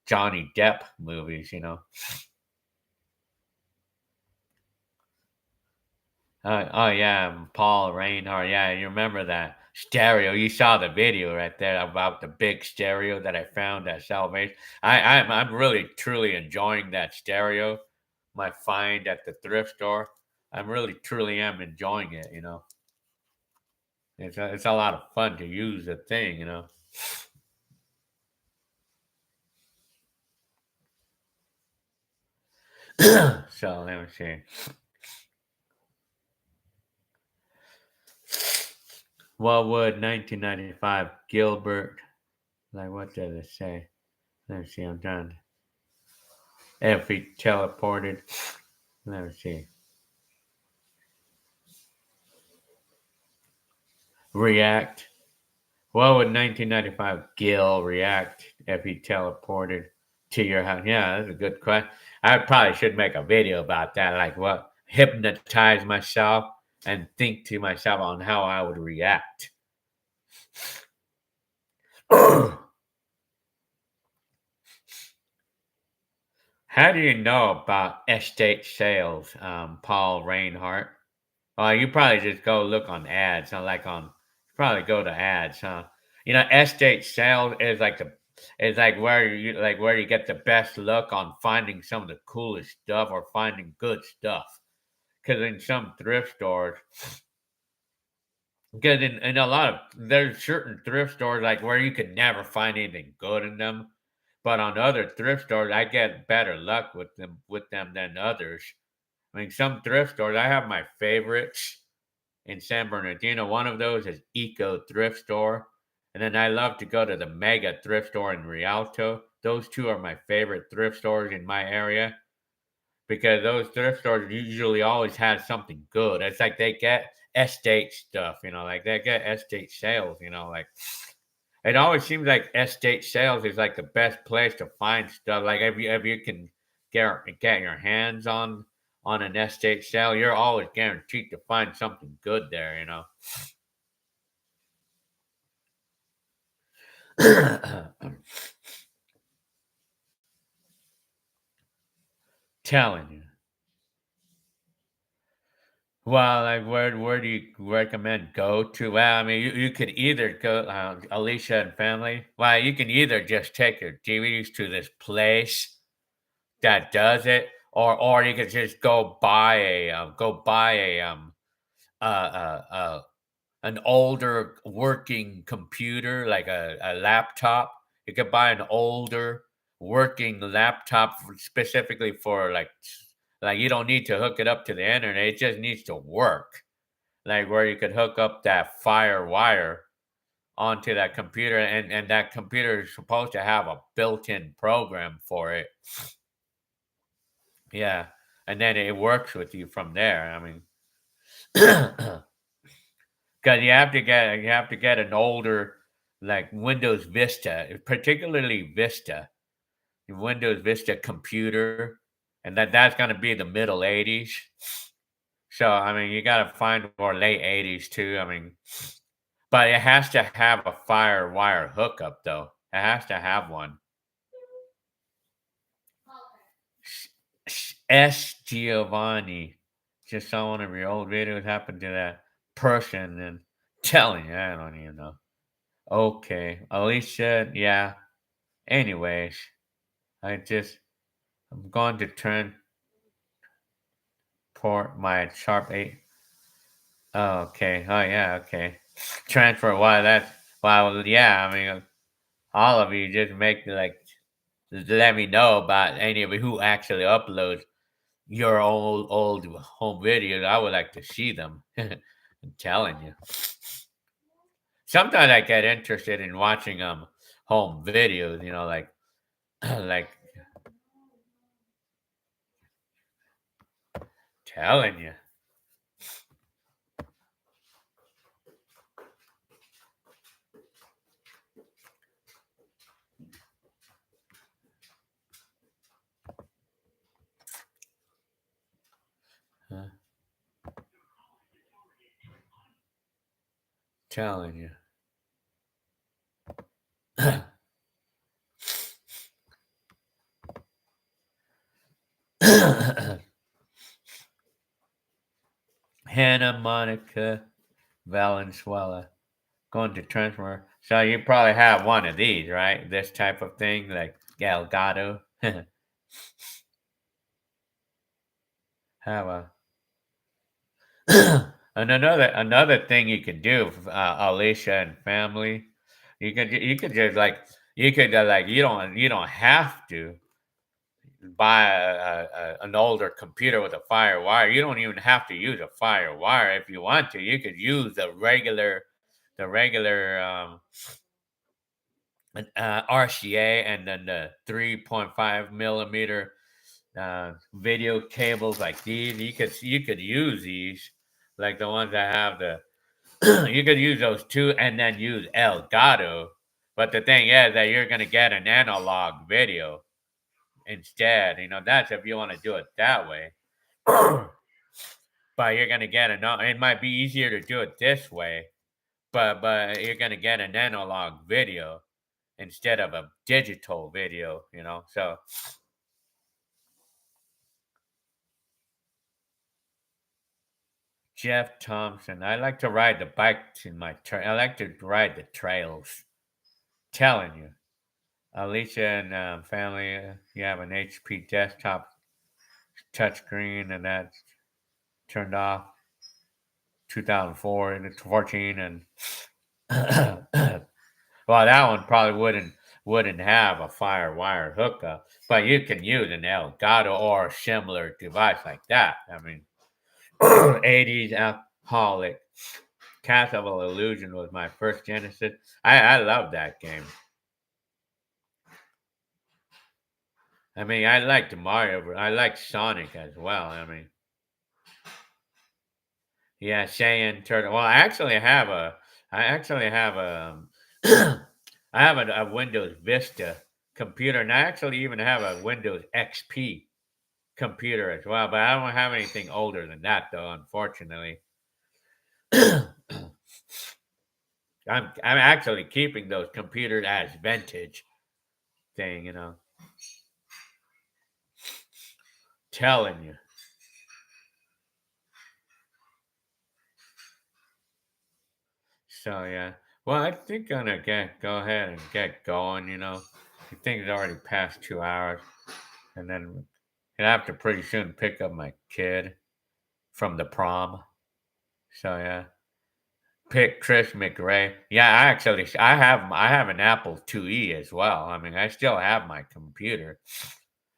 Johnny Depp movies. You know. Oh yeah, Paul Reinhardt. Yeah, you remember that stereo? You saw the video right there about the big stereo that I found at Salvation. I'm really truly enjoying that stereo. My find at the thrift store. I'm really truly am enjoying it. You know, it's a lot of fun to use the thing. You know. So let me see. What would 1995 Gilbert like? What did it say? Let me see. I'm done. If he teleported, let me see. React. What would 1995 Gil react if he teleported to your house? Yeah, that's a good question. I probably should make a video about that. Like what? Hypnotize myself and think to myself on how I would react. How do you know about estate sales, Paul Reinhardt? Well, you probably just go look on ads, huh? Like on probably go to ads, huh? You know, estate sales is like where you get the best luck on finding some of the coolest stuff or finding good stuff. Because in some thrift stores, because in a lot of there's certain thrift stores like where you could never find anything good in them, but on other thrift stores, I get better luck with them than others. I mean, some thrift stores, I have my favorites in San Bernardino. One of those is Eco Thrift Store. And then I love to go to the Mega Thrift Store in Rialto. Those two are my favorite thrift stores in my area because those thrift stores usually always have something good. It's like they get estate stuff, like they get estate sales, like it always seems like estate sales is like the best place to find stuff. Like if you can get your hands on an estate sale, you're always guaranteed to find something good there. Telling you. Well, like where do you recommend go to? Well, I mean, you could either go Alicia and family. Well, you can either just take your DVDs to this place that does it, or you could just go buy uh uh uh an older working computer, like a laptop. You could buy an older working laptop specifically for like you don't need to hook it up to the internet. It just needs to work. Like where you could hook up that fire wire onto that computer, and that computer is supposed to have a built-in program for it. Yeah. And then it works with you from there. I mean, because you have to get an older like Windows Vista, particularly Vista, Windows Vista computer, and that's going to be the middle '80s. So I mean, you got to find more late '80s too. I mean, but it has to have a fire wire hookup though. It has to have one. S. Giovanni. Just saw one of your old videos happen to that person and telling you, I don't even know. Okay. Alicia, yeah. Anyways, I'm going to transport my Sharp 8. Oh, okay. Oh, yeah, okay. Transfer, why that's, well, yeah, I mean, all of you just make like, just let me know about any of you who actually uploads your old home videos. I would like to see them. I'm telling you. Sometimes I get interested in watching home videos, like like telling you. Huh? Telling you. Hannah Monica Valenzuela going to transfer. So you probably have one of these, right? This type of thing, like Elgato. Have a and another thing you can do, Alicia and family, you could just like you could like you don't have to buy an older computer with a fire wire. You don't even have to use a fire wire if you want to. You could use the regular RCA, and then the 3.5 millimeter video cables like these. You could use these like the ones that have the you could use those too, and then use Elgato. But the thing is that you're gonna get an analog video instead. That's if you want to do it that way. But you're gonna get it might be easier to do it this way, but you're gonna get an analog video instead of a digital video. So Jeff Thompson, I like to ride the bike in I like to ride the trails. Telling you. Alicia and family, you have an HP desktop touchscreen, and that's turned off 2004 and it's 14, and well, that one probably wouldn't have a fire wire hookup, but you can use an Elgato or a similar device like that. I mean, 80s alcoholic. Castle of Illusion was my first Genesis. I love that game. I mean, I liked Mario, but I like Sonic as well. I mean, yeah, Saiyan Turtle. Well, I actually have a, I have a Windows Vista computer, and I actually even have a Windows XP computer as well. But I don't have anything older than that, though, unfortunately. I'm actually keeping those computers as vintage thing, telling you. So yeah. Well, I think I'm gonna go ahead and get going. I think it's already past 2 hours, and then I have to pretty soon pick up my kid from the prom. So yeah, pick Chris McRae. Yeah, I have an Apple IIe as well. I mean, I still have my computer.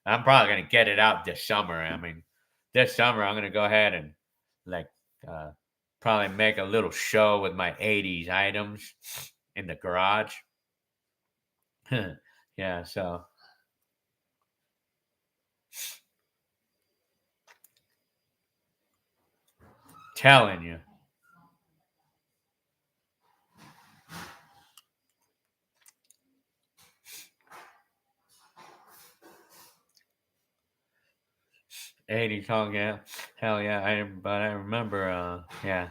I'm probably gonna get it out this summer. I mean, this summer I'm gonna go ahead and like uh, probably make a little show with my '80s items in the garage. Yeah, so telling you. '80s song, yeah, hell yeah. But I remember, yeah,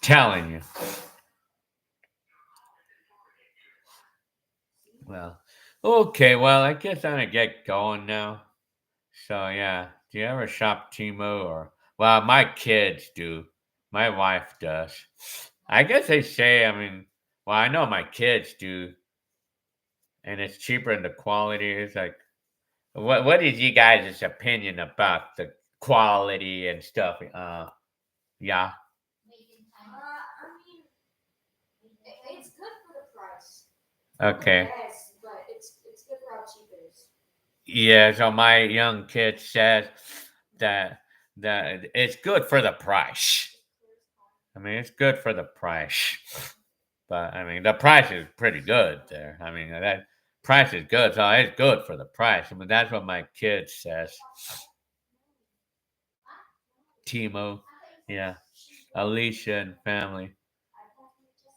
telling you. Well, okay, well, I guess I'm gonna get going now. So yeah, do you ever shop Timo or? Well, my kids do. My wife does. I guess they say. I mean, well, I know my kids do, and it's cheaper and the quality is like. What is you guys' opinion about the quality and stuff? Yeah. It's good for the price. Okay. Yes, but it's good for how cheap it is. Yeah, so my young kid says that that it's good for the price. I mean, it's good for the price. But I mean, the price is pretty good there. I mean, that price is good, so it's good for the price. I mean, that's what my kid says. Timo, yeah, Alicia and family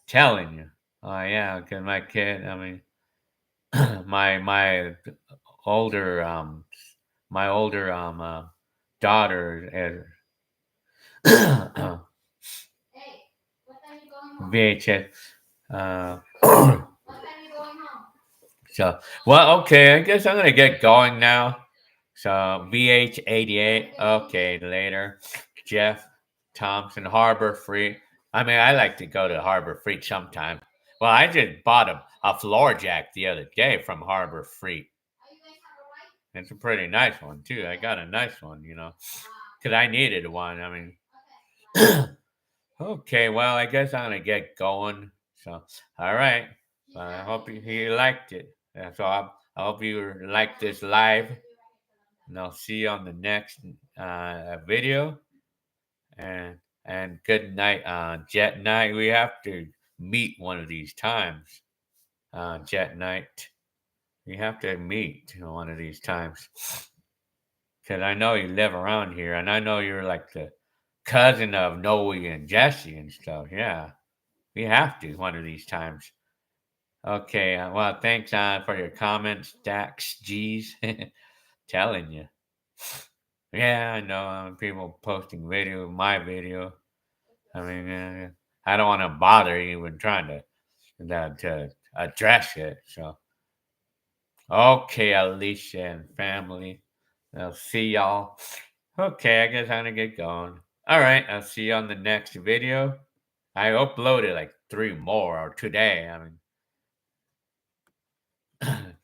telling you. Oh yeah, because my kid. I mean, my older my older daughter VHS. Uh, so well, okay. I guess I'm gonna get going now. So VH88. Okay, later. Jeff Thompson, Harbor Freight. I mean, I like to go to Harbor Freight sometime. Well, I just bought a floor jack the other day from Harbor Freight. It's a pretty nice one too. I got a nice one, because I needed one. I mean, okay. Well, I guess I'm gonna get going. So, all right. I hope you liked it. So I hope you liked this live, and I'll see you on the next video. And good night, Jet Knight. We have to meet one of these times, Jet Knight. We have to meet one of these times. Because I know you live around here, and I know you're like the cousin of Noe and Jesse and stuff. Yeah, we have to one of these times. Okay, well, thanks for your comments, Dax G's. Telling you. Yeah, I know. People posting my video. I mean, I don't want to bother you when trying to address it. So, okay, Alicia and family. I'll see y'all. Okay, I guess I'm gonna get going. All right, I'll see you on the next video. I uploaded like 3 more today. I mean,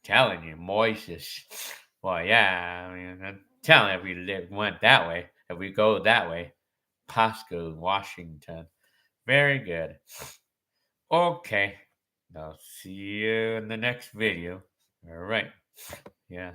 telling you, Moises. Well, yeah, I mean, I'm telling you, if went that way, if we go that way, Pasco, Washington. Very good. Okay, I'll see you in the next video. All right, yeah.